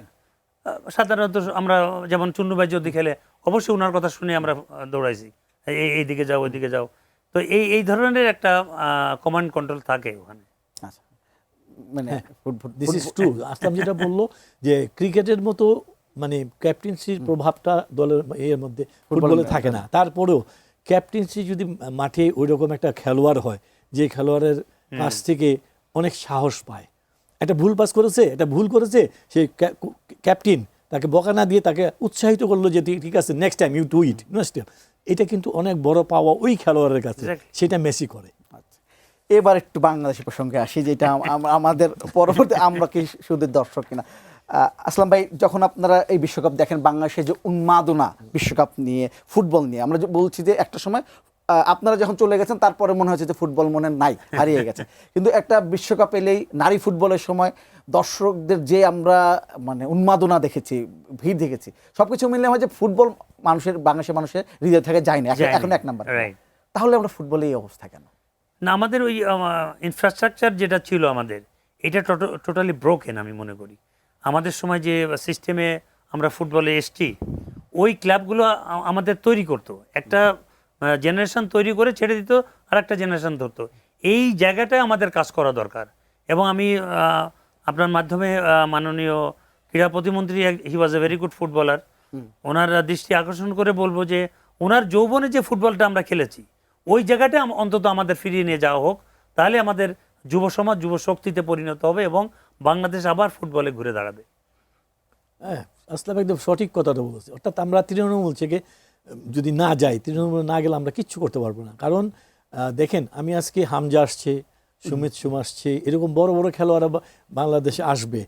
সাধারণত আমরা যেমন চুন্নু ভাই যদি খেলে, অবশ্যই ওনার কথা শুনে আমরা দৌড়াইছি, এই দিকে যাও ওই দিকে যাও, তো এই ধরনের একটা কমান্ড কন্ট্রোল থাকে ওখানে। আচ্ছা, মানে দিস ইজ ট্রু। আসলাম যেটা বললো যে ক্রিকেটের মতো মানে ক্যাপ্টেন্সির প্রভাবটা দলের এর মধ্যে ফুটবলে থাকে না, তারপরেও ক্যাপ্টেন্সি যদি মাঠে ওই রকম একটা খেলোয়াড় হয় যে খেলোয়াড়ের কাছ থেকে অনেক সাহস পায়, একটা ভুল পাস করেছে, একটা ভুল করেছে, সেই ক্যাপ্টেন তাকে বকা না দিয়ে তাকে উৎসাহিত করলো যে ঠিক আছে next time you do it, এটা কিন্তু অনেক বড় পাওয়া ওই খেলোয়াড়ের কাছে, সেটা মেসি করে। এবার একটু বাংলাদেশের প্রসঙ্গে আসি, যেটা আমাদের পরবর্তী আমরা কি শুধু দর্শক কিনা। আসলাম ভাই, যখন আপনারা এই বিশ্বকাপ দেখেন, বাংলাদেশের যে উন্মাদনা বিশ্বকাপ নিয়ে, ফুটবল নিয়ে, আমরা বলছি যে একটা সময় আপনারা যখন চলে গেছেন তারপরে মনে হচ্ছে যে ফুটবল মনে নাই, হারিয়ে গেছে, কিন্তু একটা বিশ্বকাপ এলেই নারী ফুটবলের সময় দর্শকদের যে আমরা মানে উন্মাদনা দেখেছি, ভিড় দেখেছি, সবকিছু মিলে হয় যে ফুটবল বাংলাদেশের মানুষের হৃদয় থেকে যায় না, এখন এক নাম্বার। তাহলে আমরা ফুটবলে এই অবস্থা কেন? না, আমাদের ওই ইনফ্রাস্ট্রাকচার যেটা ছিল আমাদের, এটা টোটালি ব্রোকেন আমি মনে করি। আমাদের সময় যে সিস্টেমে আমরা ফুটবলে এসছি, ওই ক্লাবগুলো আমাদের তৈরি করতো, একটা জেনারেশন তৈরি করে ছেড়ে দিত, আর একটা জেনারেশন ধরতো। এই জায়গাটায় আমাদের কাজ করা দরকার, এবং আমি আপনার মাধ্যমে মাননীয় ক্রীড়া প্রতিমন্ত্রী, হি ওয়াজ এ ভেরি গুড ফুটবলার, ওনার দৃষ্টি আকর্ষণ করে বলবো যে ওনার যৌবনে যে ফুটবলটা আমরা খেলেছি, ওই জায়গাটা অন্তত আমাদের ফিরিয়ে নিয়ে যাওয়া হোক, তাহলে আমাদের যুব সমাজ যুব শক্তিতে পরিণত হবে এবং বাংলাদেশ আবার ফুটবলে ঘুরে দাঁড়াবে। হ্যাঁ, আসলাম একদম সঠিক কথাটা বলেছে। অর্থাৎ আমরা তৃণমূল থেকে যদি না যাই, তৃণমূল না গেলে আমরা কিচ্ছু করতে পারবো না। কারণ দেখেন, আমি আজকে হামজা আসছে, সুমিত সুম আসছে, এরকম বড় বড় খেলোয়াড়রা বাংলাদেশে আসবে,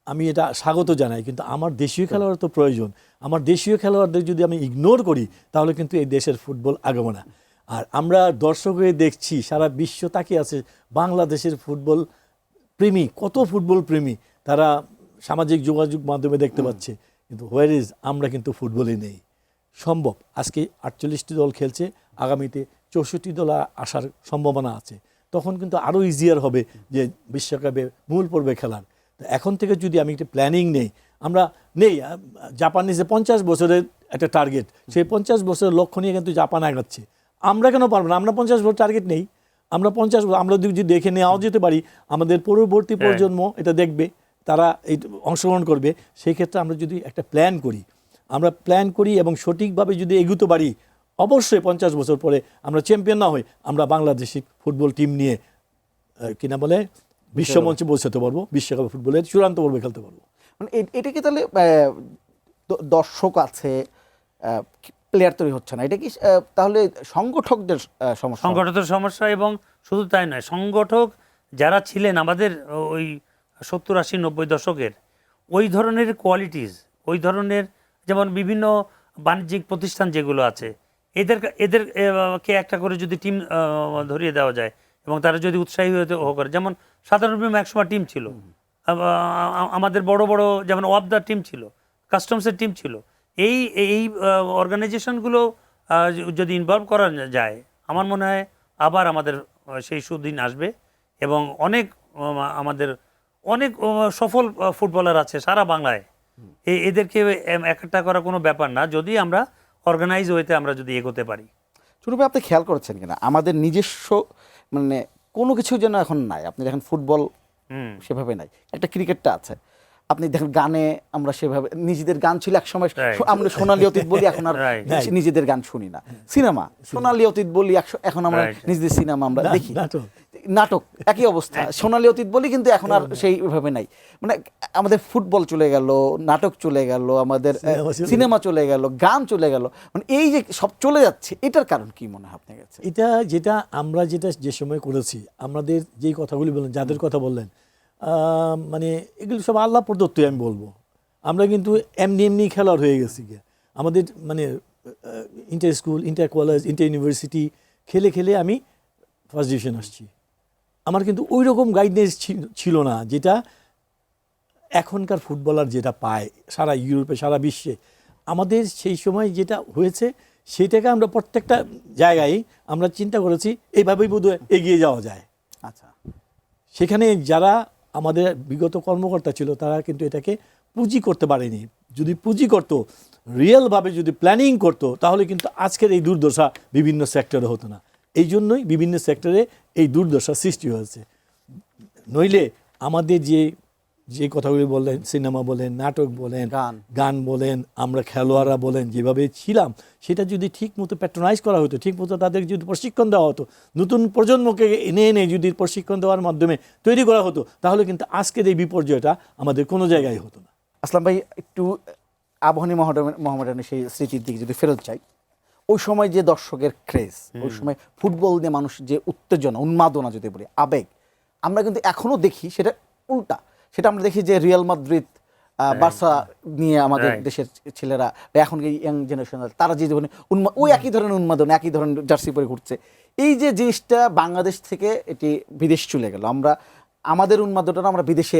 আমি এটা স্বাগত জানাই, কিন্তু আমার দেশীয় খেলোয়াড় তো প্রয়োজন। আমার দেশীয় খেলোয়াড়দের যদি আমি ইগনোর করি, তাহলে কিন্তু এই দেশের ফুটবল আগাবো না। আর আমরা দর্শক হয়ে দেখছি, সারা বিশ্ব তাকিয়ে আছে বাংলাদেশের ফুটবল প্রেমী, কত ফুটবল প্রেমী তারা সামাজিক যোগাযোগ মাধ্যমে দেখতে পাচ্ছে, কিন্তু হোয়ার ইজ, আমরা কিন্তু ফুটবলে নেই। সম্ভব, আজকে 48টি দল খেলছে, আগামীতে 64 দল আসার সম্ভাবনা আছে, তখন কিন্তু আরও ইজিয়ার হবে যে বিশ্বকাপে মূল পর্বে খেলার। তো এখন থেকে যদি আমি একটা প্ল্যানিং নেই, আমরা নেই, জাপানিজে 50 বছরের একটা টার্গেট, সেই 50 বছরের লক্ষ্য নিয়ে কিন্তু জাপান আগাচ্ছে। আমরা কেন পারবো না? আমরা 50 বছর টার্গেট নেই, আমরা 50 বছর আমরা যদি দেখে নেওয়াও যেতে পারি, আমাদের পরবর্তী প্রজন্ম এটা দেখবে, তারা এই অংশগ্রহণ করবে। সেই ক্ষেত্রে আমরা যদি একটা প্ল্যান করি এবং সঠিকভাবে যদি এগোতে পারি, অবশ্যই 50 বছর পরে আমরা চ্যাম্পিয়ন না হই, আমরা বাংলাদেশি ফুটবল টিম নিয়ে কিনা বলে বিশ্বমঞ্চে পৌঁছাতে পারবো, বিশ্বকাপ ফুটবলের চূড়ান্ত পর্বে খেলতে পারবো। মানে এটা কি তাহলে দর্শক আছে, প্লেয়ার তৈরি হচ্ছে না, এটা কি তাহলে সংগঠকদের সমস্যা? সংগঠকের সমস্যা, এবং শুধু তাই নয়, সংগঠক যারা ছিলেন আমাদের ওই 70, 80, 90 দশকের, ওই ধরনের কোয়ালিটিস, ওই ধরনের, যেমন বিভিন্ন বাণিজ্যিক প্রতিষ্ঠান যেগুলো আছে, এদেরকে একটা করে যদি টিম ধরিয়ে দেওয়া যায় এবং তারা যদি উৎসাহী করে, যেমন সাধারণ একসময় টিম ছিল, আমাদের বড় বড় যেমন ওয়াবদার টিম ছিল, কাস্টমসের টিম ছিল, এই অর্গানাইজেশনগুলো যদি ইনভলভ করা যায়, আমার মনে হয় আবার আমাদের সেই সুদিন আসবে এবং আমাদের অনেক সফল ফুটবলার আছে সারা বাংলায়। এদেরকে একটা করা কোনো ব্যাপার না, যদি আমরা অর্গানাইজ ওয়েতে আমরা যদি এগোতে পারি। ছোট ভাই, আপনি খেয়াল করেছেন কিনা আমাদের নিজস্ব মানে কোনো কিছু যেন এখন নাই। আপনি দেখেন ফুটবল সেভাবে নাই, একটা ক্রিকেটটা আছে। আপনি দেখেন গানে আমরা সেভাবে নিজেদের গান ছিল একসময়, আমরা সোনালী অতীত বলি, এখন আর নিজেদের গান শুনি না। সিনেমা সোনালী অতীত বলি, এখন আমরা নিজেদের সিনেমা আমরা দেখি, নাটক একই অবস্থা, সোনালী অতীত বলি, কিন্তু এখন আর সেইভাবে নাই। মানে আমাদের ফুটবল চলে গেল, নাটক চলে গেল, আমাদের সিনেমা চলে গেল, গান চলে গেল, মানে এই যে সব চলে যাচ্ছে, এটার কারণ কি মনে হয় আপনার কাছে? যেটা আমরা যে সময় করেছি, আমাদের যেই কথাগুলি বললেন, যাদের কথা বললেন, মানে এগুলো সব আল্লাহ প্রদত্তই আমি বলবো। আমরা কিন্তু এমনি খেলোয়াড় হয়ে গেছি গিয়ে, আমাদের মানে inter school, inter college, inter university খেলে আমি ফার্স্ট ডিভিশন আসছি। আমার কিন্তু ওই রকম গাইডেন্স ছিল না যেটা এখনকার ফুটবলার যেটা পায় সারা ইউরোপে, সারা বিশ্বে। আমাদের সেই সময় যেটা হয়েছে সেটাকে আমরা প্রত্যেকটা জায়গায় আমরা চিন্তা করেছি এইভাবেই বোধহয় এগিয়ে যাওয়া যায়। আচ্ছা, সেখানে যারা আমাদের বিগত কর্মকর্তা ছিল তারা কিন্তু এটাকে পুঁজি করতে পারেনি। যদি পুঁজি করতো, রিয়েলভাবে যদি প্ল্যানিং করতো, তাহলে কিন্তু আজকের এই দুর্দশা বিভিন্ন সেক্টরে হতো না। এই জন্যই বিভিন্ন সেক্টরে এই দুর্দশা সৃষ্টি হয়েছে। নইলে আমাদের যে কথাগুলি বললেন, সিনেমা বলেন, নাটক বলেন, গান বলেন, আমরা খেলোয়াড়রা বলেন, যেভাবে ছিলাম, সেটা যদি ঠিক মতো প্যাট্রোনাইজ করা হতো, ঠিক মতো তাদের যদি প্রশিক্ষণ দেওয়া হতো, নতুন প্রজন্মকে এনে যদি প্রশিক্ষণ দেওয়ার মাধ্যমে তৈরি করা হতো, তাহলে কিন্তু আজকের এই বিপর্যয়টা আমাদের কোনো জায়গায় হতো না। আসলাম ভাই, একটু আবাহনী মোহামেডানের সেই স্মৃতির দিকে যদি ফেরত যাই, ওই সময় যে দর্শকের ক্রেজ, ওই সময় ফুটবল নিয়ে মানুষ যে উত্তেজনা, উন্মাদনা যদি বলি, আবেগ, আমরা কিন্তু এখনো দেখি সেটা উল্টা। সেটা আমরা দেখি যে রিয়াল মাদ্রিদ, বার্সা নিয়ে আমাদের দেশের ছেলেরা, এখন ইয়াং জেনারেশন, তারা যে ওই একই ধরনের উন্মাদনা, একই ধরনের জার্সি পরে ঘুরছে। এই যে জিনিসটা বাংলাদেশ থেকে এটি বিদেশ চলে গেল, আমাদের উন্মাদনাটা আমরা বিদেশে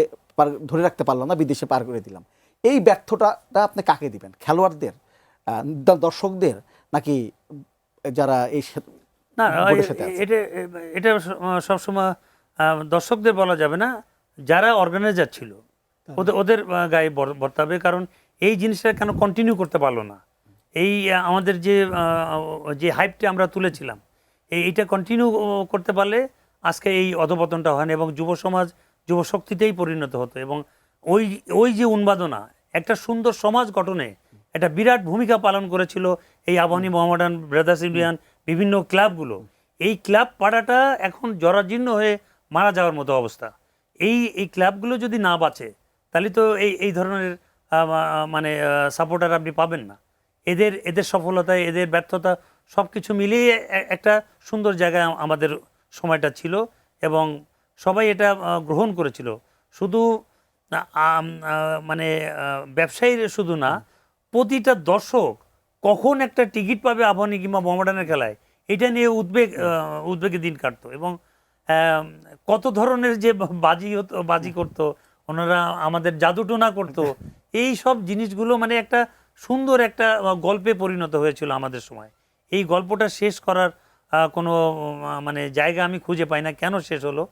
ধরে রাখতে পারলাম না, বিদেশে পার করে দিলাম। এই ব্যর্থতা আপনি কাকে দিবেন? খেলোয়াড়দের, দর্শকদের, নাকি যারা এই না? এটা সবসময় দর্শকদের বলা যাবে না, যারা অর্গানাইজার ছিল ওদের গায়ে বর্তাবে। কারণ এই জিনিসটা কেন কন্টিনিউ করতে পারলো না? এই আমাদের যে হাইপটা আমরা তুলেছিলাম, এইটা কন্টিনিউ করতে পারলে আজকে এই অধপতনটা হয় না, এবং যুব সমাজ যুব শক্তিতেই পরিণত হতো। এবং ওই যে উন্মাদনা একটা সুন্দর সমাজ গঠনে একটা বিরাট ভূমিকা পালন করেছিল এই আবাহনী, মোহামেডান, ব্রাদার্স ইন্ডিয়ান, বিভিন্ন ক্লাবগুলো। এই ক্লাব পাড়াটা এখন জরাজীর্ণ হয়ে মারা যাওয়ার মতো অবস্থা। এই ক্লাবগুলো যদি না বাঁচে, তাহলে তো এই ধরনের মানে সাপোর্টার আপনি পাবেন না। এদের সফলতায়, এদের ব্যর্থতা সব কিছু মিলিয়ে একটা সুন্দর জায়গায় আমাদের সময়টা ছিল, এবং সবাই এটা গ্রহণ করেছিল। শুধু মানে ব্যবসায়ীর শুধু না, প্রতিটা দর্শক কখন একটা টিকিট পাবে আবাহনী কিংবা মোহামেডানের খেলায়, এটা নিয়ে উদ্বেগে দিন কাটতো। এবং কত ধরনের যে বাজি করতো ওনারা, আমাদের জাদুটোনা করতো, এই সব জিনিসগুলো মানে একটা সুন্দর একটা গল্পে পরিণত হয়েছিল আমাদের সময়। এই গল্পটা শেষ করার কোনো মানে জায়গা আমি খুঁজে পাই না কেন শেষ হলো।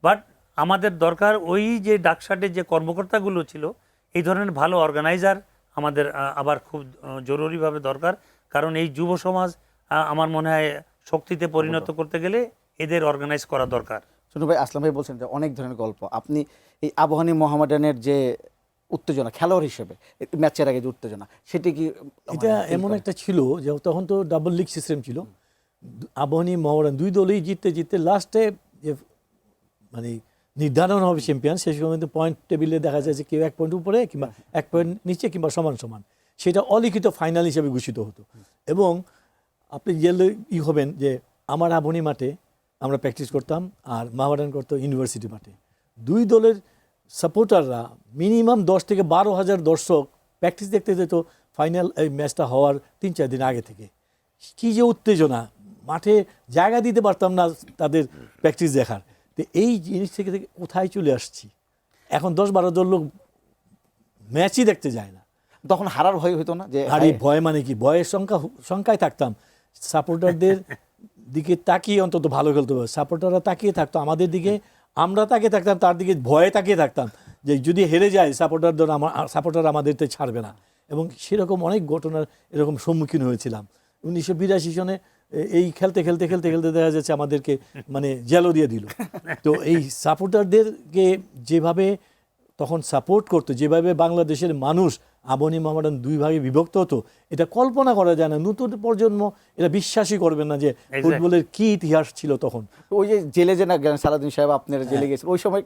বাট আমাদের দরকার ওই যে ডাকসাটের যে কর্মকর্তাগুলো ছিল, এই ধরনের ভালো অর্গানাইজার আমাদের আবার খুব জরুরিভাবে দরকার, কারণ এই যুব সমাজ আমার মনে হয় শক্তিতে পরিণত করতে গেলে এদের অর্গানাইজ করা দরকার। ছোট ভাই আসলাম ভাই বলছেন যে অনেক ধরনের গল্প, আপনি এই আবাহনী মোহামেডানের যে উত্তেজনা খেলোয়াড় হিসেবে ম্যাচের আগে যে উত্তেজনা, সেটি কি এটা এমন একটা ছিল যে তখন তো ডাবল লিগ সিস্টেম ছিল, আবাহনী মোহামেডান দুই দলই জিততে জিততে লাস্টে যে মানে নির্ধারণ হবে চ্যাম্পিয়ন, সেই সময় কিন্তু পয়েন্ট টেবিলে দেখা যায় যে কেউ 1 পয়েন্ট উপরে কিংবা 1 পয়েন্ট নিচে কিংবা সমান সমান, সেটা অলিখিত ফাইনাল হিসেবে ঘোষিত হতো। এবং আপনি গেলে হবেন যে আমার আবাহনী মাঠে আমরা প্র্যাকটিস করতাম আর মোহামেডান করতো ইউনিভার্সিটি মাঠে। দুই দলের সাপোর্টাররা মিনিমাম 10 থেকে 12,000 দর্শক প্র্যাকটিস দেখতে যেত ফাইনাল এই ম্যাচটা হওয়ার 3-4 দিন আগে থেকে। কী যে উত্তেজনা, মাঠে জায়গা দিতে পারতাম না তাদের প্র্যাকটিস দেখার। তো এই জিনিস থেকে কোথায় চলে আসছি, এখন 10-12 জন লোক ম্যাচই দেখতে যায় না। তখন হারার ভয় হতো না যে আর এই ভয় মানে কি, ভয়ের সংখ্যায় থাকতাম, সাপোর্টারদের দিকে তাকিয়ে অন্তত ভালো খেলতে হবে, সাপোর্টাররা তাকিয়ে থাকতো আমাদের দিকে, আমরা তাকিয়ে থাকতাম তার দিকে, ভয়ে তাকিয়ে থাকতাম যে যদি হেরে যায় সাপোর্টার আমাদেরকে ছাড়বে না। এবং সেরকম অনেক ঘটনার এরকম সম্মুখীন হয়েছিলাম। 1982 সনে এই খেলতে খেলতে খেলতে খেলতে দেখা যাচ্ছে আমাদেরকে মানে জেলও দিয়ে দিল। তো এই সাপোর্টারদেরকে যেভাবে তখন সাপোর্ট করতো, যেভাবে বাংলাদেশের মানুষ আবাহনী মোহামেডান দুই ভাগে বিভক্ত হতো, এটা কল্পনা করা যায় না। নতুন প্রজন্ম এটা বিশ্বাসই করবে না যে ফুটবলের কি ইতিহাস ছিল তখন। ওই যে জেলে যে না গেলেন সালাউদ্দিন সাহেব, আপনারা জেলে গেছেন, ওই সময়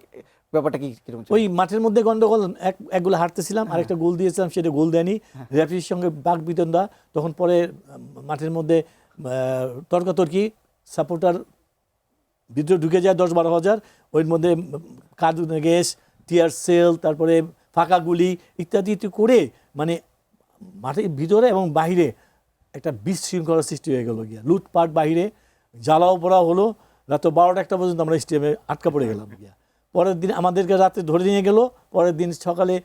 ব্যাপারটা কি কিরকম ছিল? ওই মাঠের মধ্যে গন্ডগোল, এক গোলে হারতেছিলাম, আরেকটা গোল দিয়েছিলাম, সেটা গোল দেয়নি, রেফারির সঙ্গে বাক বিতণ্ডা, তখন পরে মাঠের মধ্যে তর্কাতর্কি, সাপোর্টার ভিতরে ঢুকে যায় 10-12 হাজার, ওর মধ্যে কাঁদুনে গ্যাস, টিয়ার সেল, তারপরে ফাঁকা গুলি ইত্যাদি করে মানে মাঠের ভিতরে এবং বাহিরে একটা বিশৃঙ্খলা সৃষ্টি হয়ে গেল গিয়া, লুটপাট বাহিরে, জ্বালাও পড়া হলো, রাত 12টা পর্যন্ত আমরা স্টেডিয়ামে আটকা পড়ে গেলাম গিয়া। পরের দিন আমাদেরকে রাতে ধরে নিয়ে গেল, পরের দিন সকালে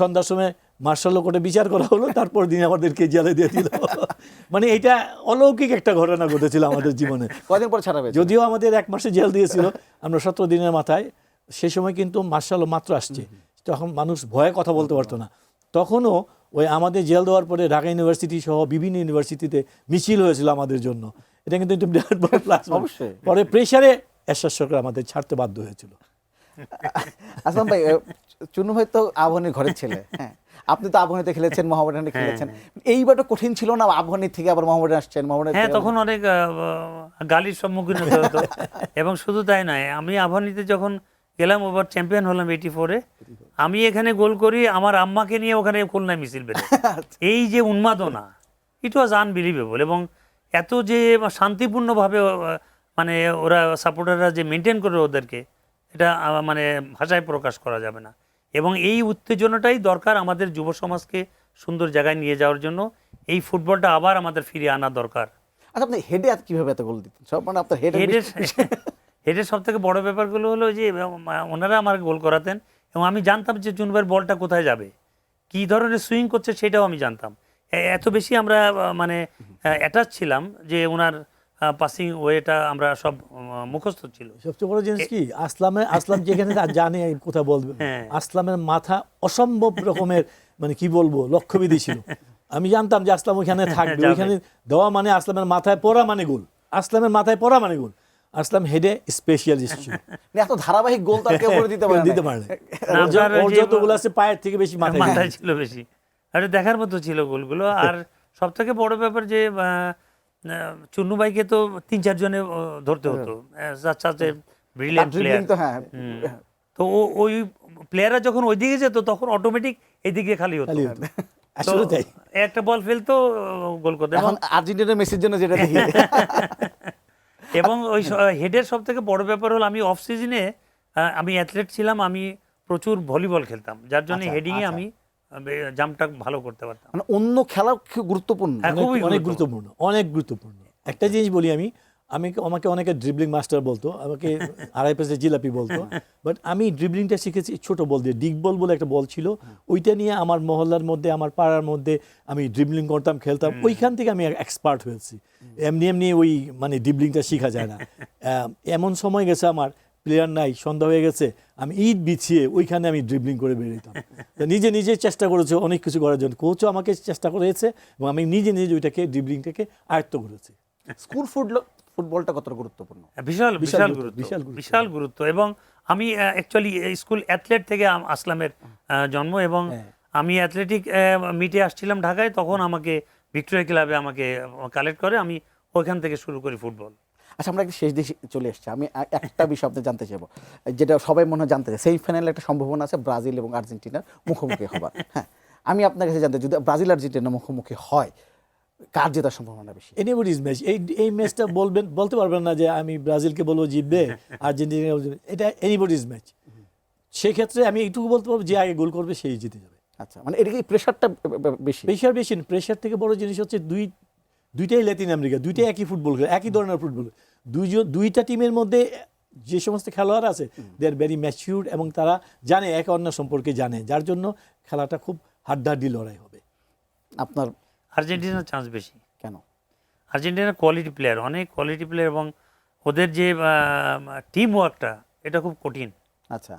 সন্ধ্যার সময় মার্শাল কোর্টে বিচার করা হলো, তারপর দিন আমাদেরকে জেলে দিয়ে দিল। মানে এটা অলৌকিক একটা ঘটনা ঘটেছিল আমাদের জীবনে। কদিন পর ছাড়া পেয়েছে? যদিও আমাদের 1 মাসে জেল দিয়েছিল, আমরা 17 দিনের মাথায়, সেই সময় কিন্তু মার্শাল মাত্র আসছে, তখন মানুষ ভয়ে কথা বলতে পারতো না। তখনও ওই আমাদের জেল দেওয়ার পরে ঢাকা ইউনিভার্সিটি সহ বিভিন্ন ইউনিভার্সিটিতে মিছিল হয়েছিল আমাদের জন্য। এটা কিন্তু একটু বিরাট বড় প্লাস। অবশ্যই। পরে প্রেসারে এরশাদ সরকার আমাদের ছাড়তে বাধ্য হয়েছিল। আসলাম ভাই, চুনু ভাই তো আবাহনীর ঘরের ছেলে, হ্যাঁ, আপনি তো আবাহনীতে খেলেছেন, মোহামেডানে খেলেছেন, এইবারটা কঠিন ছিল না? আবাহনী থেকে আবার মোহামেডান আসছেন, মোহামেডান। হ্যাঁ, তখন অনেক গালির সম্মুখীন হতে হতো। এবং শুধু তাই নয়, আমি আবাহনীতে যখন গেলাম, ওভার চ্যাম্পিয়ন হলাম 84-এ, আমি এখানে গোল করি, আমার আম্মাকে নিয়ে ওখানে খুলনায় মিছিল বেরো। এই যে উন্মাদনা, ইট ওয়াজ আনবিলিভেবল। এবং এত যে শান্তিপূর্ণভাবে মানে ওরা সাপোর্টাররা যে মেনটেন করে ওদেরকে, এটা মানে ভাষায় প্রকাশ করা যাবে না। এবং এই উত্তেজনাটাই দরকার আমাদের যুব সমাজকে সুন্দর জায়গায় নিয়ে যাওয়ার জন্য। এই ফুটবলটা আবার আমাদের ফিরিয়ে আনা দরকার। আচ্ছা, আপনি হেডে কিভাবে এত গোল দিতেন? সব মানে আপনার হেডের সব থেকে বড় ব্যাপারগুলো হলো যে ওনারা আমার গোল করাতেন, এবং আমি জানতাম যে চুনবার বলটা কোথায় যাবে, কী ধরনের সুইং করছে সেটাও আমি জানতাম। এত বেশি আমরা মানে অ্যাটাচ ছিলাম যে ওনার পাসিং ওয়েটা আমরা সব মুখস্থ ছিল। সবচেয়ে বড় জিনিস কি, আসলাম যেখানে জানে কোথা বলবে, আসলামের মাথা অসম্ভব রকমের মানে কি বলবো লক্ষ্যবিধি ছিল। আমি জানতাম যে আসলাম ওইখানে থাকবে, ওইখানে দেওয়া মানে আসলামের মাথায় পড়া মানে গোল, আসলামের মাথায় পড়া মানে গোল। আসলাম হেডে স্পেশালিস্ট ছিল, এত ধারাবাহিক গোল তার কেউ করে দিতে পারে না। ওর যতগুলো আছে পায়ের থেকে বেশি মাথায় ছিল বেশি। আর দেখার মতো ছিল গোলগুলো। আর সব থেকে বড় ব্যাপার যে চুন্নু ভাইকে তো 3-4 জনে ধরতে হতো, ব্রিলিয়ান্ট প্লেয়ার। তো ওই প্লেয়াররা যখন ওইদিকে যেত তখন অটোমেটিক এইদিকে খালি হতো। আসলে তাই, একটা বল ফেলতো, গোল করতো। এখন আর্জেন্টিনার মেসির জন্য যেটা দেখি। এবং ওই হেডের সব থেকে বড় ব্যাপার হলো আমি অফ সিজনে, আমি অ্যাথলেট ছিলাম, আমি প্রচুর ভলিবল খেলতাম, যার জন্য হেডিংয়ে আমি জাম্পটা ভালো করতে পারতাম। মানে অন্য খেলা গুরুত্বপূর্ণ, অনেক গুরুত্বপূর্ণ, অনেক গুরুত্বপূর্ণ। একটা জিনিস বলি, আমাকে অনেকে ড্রিবলিং মাস্টার বলতো, আমাকে আড়াই পেসে জিলাপি বলতো, বাট আমি ড্রিবলিংটা শিখেছি ছোট বল দিয়ে। ডিগ বল বলে একটা বল ছিল, ওইটা নিয়ে আমার মহল্লার মধ্যে, আমার পাড়ার মধ্যে আমি ড্রিবলিং করতাম, খেলতাম। ওইখান থেকে আমি এক্সপার্ট হয়েছি। এমনি ওই মানে ড্রিবলিংটা শেখা যায় না। এমন সময় গেছে আমার প্লেয়ার নাই, সন্ধ্যা হয়ে গেছে, আমি ইট বিছিয়ে ওইখানে আমি ড্রিবলিং করে বেরোতাম। তো নিজে নিজে চেষ্টা করেছে অনেক কিছু করার জন্য, কোচও আমাকে চেষ্টা করেছে এবং আমি নিজে নিজে ওইটাকে ড্রিবলিংটাকে আয়ত্ত করেছি। স্কুল ফুটবলটা কতটা গুরুত্বপূর্ণ? বিশাল বিশাল বিশাল গুরুত্ব, গুরুত্ব, বিশাল গুরুত্ব। বিশাল গুরুত্ব। এবং আমি অ্যাকচুয়ালি স্কুল অ্যাথলেট থেকে আসলামের জন্ম, এবং আমি অ্যাথলেটিক মিটে আসছিলাম ঢাকায়, তখন আমাকে ভিক্টোরিয়া ক্লাবে আমাকে কালেক্ট করে, আমি ওইখান থেকে শুরু করি ফুটবল। আচ্ছা, আমরা একটা শেষ দিকে চলে এসেছি। আমি একটা বিষয় আপনি জানতে চাইবো, যেটা সবাই মনে হয় জানতে চাই। সেমিফাইনালে একটা সম্ভাবনা আছে ব্রাজিল এবং আর্জেন্টিনার মুখোমুখি হবার। হ্যাঁ, আমি আপনার কাছে জানতে, যদি ব্রাজিল আর্জেন্টিনার মুখোমুখি হয়, কার জেতার সম্ভাবনা বেশি? Anybody's match. এই ম্যাচটা বলতে পারবেন না যে আমি ব্রাজিলকে বলবো জিতবে, আর্জেন্টিনা জিতবে। এটা এনিবডিজ ম্যাচ। সেক্ষেত্রে আমি এইটুকু বলতে পারবো, যে আগে গোল করবে সেই জিতে যাবে। আচ্ছা, মানে এটা কি প্রেশারটা বেশি? বেশি না, প্রেশার থেকে বড় জিনিস হচ্ছে দুইটাই ল্যাতিন আমেরিকা, দুইটাই একই ফুটবল খেলে, একই ধরনের ফুটবল। দুইটা টিমের মধ্যে যে সমস্ত খেলোয়াড় আছে, দে আর ভেরি ম্যাচিউরড, এবং তারা জানে একে অন্য সম্পর্কে জানে, যার জন্য খেলাটা খুব হাড্ডাহাড্ডি লড়াই হবে। আপনার আর্জেন্টিনার চান্স বেশি। কেন? আর্জেন্টিনার কোয়ালিটি প্লেয়ার, অনেক কোয়ালিটি প্লেয়ার, এবং ওদের যে টিম ওয়ার্কটা, এটা খুব কঠিন। আচ্ছা,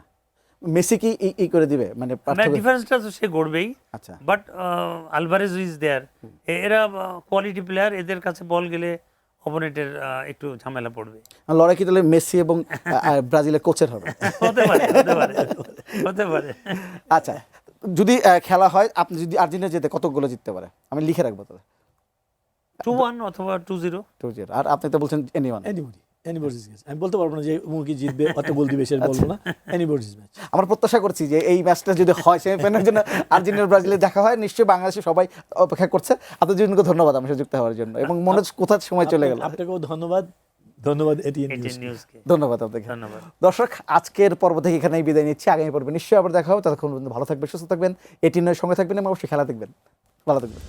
মেসি কি এই করে দিবে, মানে পার্থক্য? ডিফারেন্সটা তো সে গড়বেই, আচ্ছা, বাট আলভারেজ ইজ দেয়ার। এরা কোয়ালিটি প্লেয়ার, এদের কাছে বল গেলে অপোনেন্টের একটু ঝামেলা পড়বে। লড়াই কি তাহলে মেসি এবং ব্রাজিলের কোচের হবে? হতে পারে, হতে পারে, হতে পারে। আচ্ছা, যদি খেলা হয়, আপনি যদি আর্জেন্টিনা জেতে কত গোলে জিততে পারে? আমি লিখে রাখবো তাহলে। 2-1 অথবা 2-0। 2-0। আর আপনি তো বলছেন এনিওয়ান। Anybody's match. আমি বলতে পারবো না যে মুখী জিতবে, অত গোল দিবে, সেটা বলবো না। Anybody's match. আমরা প্রত্যাশা করছি যে এই ম্যাচটা যদি হয়, সেমিফাইনালের জন্য আর্জেন্টিনা ব্রাজিলে দেখা হয়, নিশ্চয়ই বাংলাদেশে সবাই অপেক্ষা করছে। আপনাদের জন্য ধন্যবাদ আমার সাথে যুক্ত হওয়ার জন্য, এবং মনে হচ্ছে কোথায় সময় চলে গেল। আপনাকেও ধন্যবাদ এটিএন নিউজকে ধন্যবাদ আপনাকে। ধন্যবাদ। দর্শক, আজকের পর্ব থেকে এখানেই বিদায় নিচ্ছি। আগামী পর্বে নিশ্চয়ই আবার দেখা হবে। ততক্ষণ পর্যন্ত ভালো থাকবেন, সুস্থ থাকবেন, এটিএন সঙ্গে থাকবেন, এবং অবশ্যই খেলা দেখবেন। ভালো থাকবেন।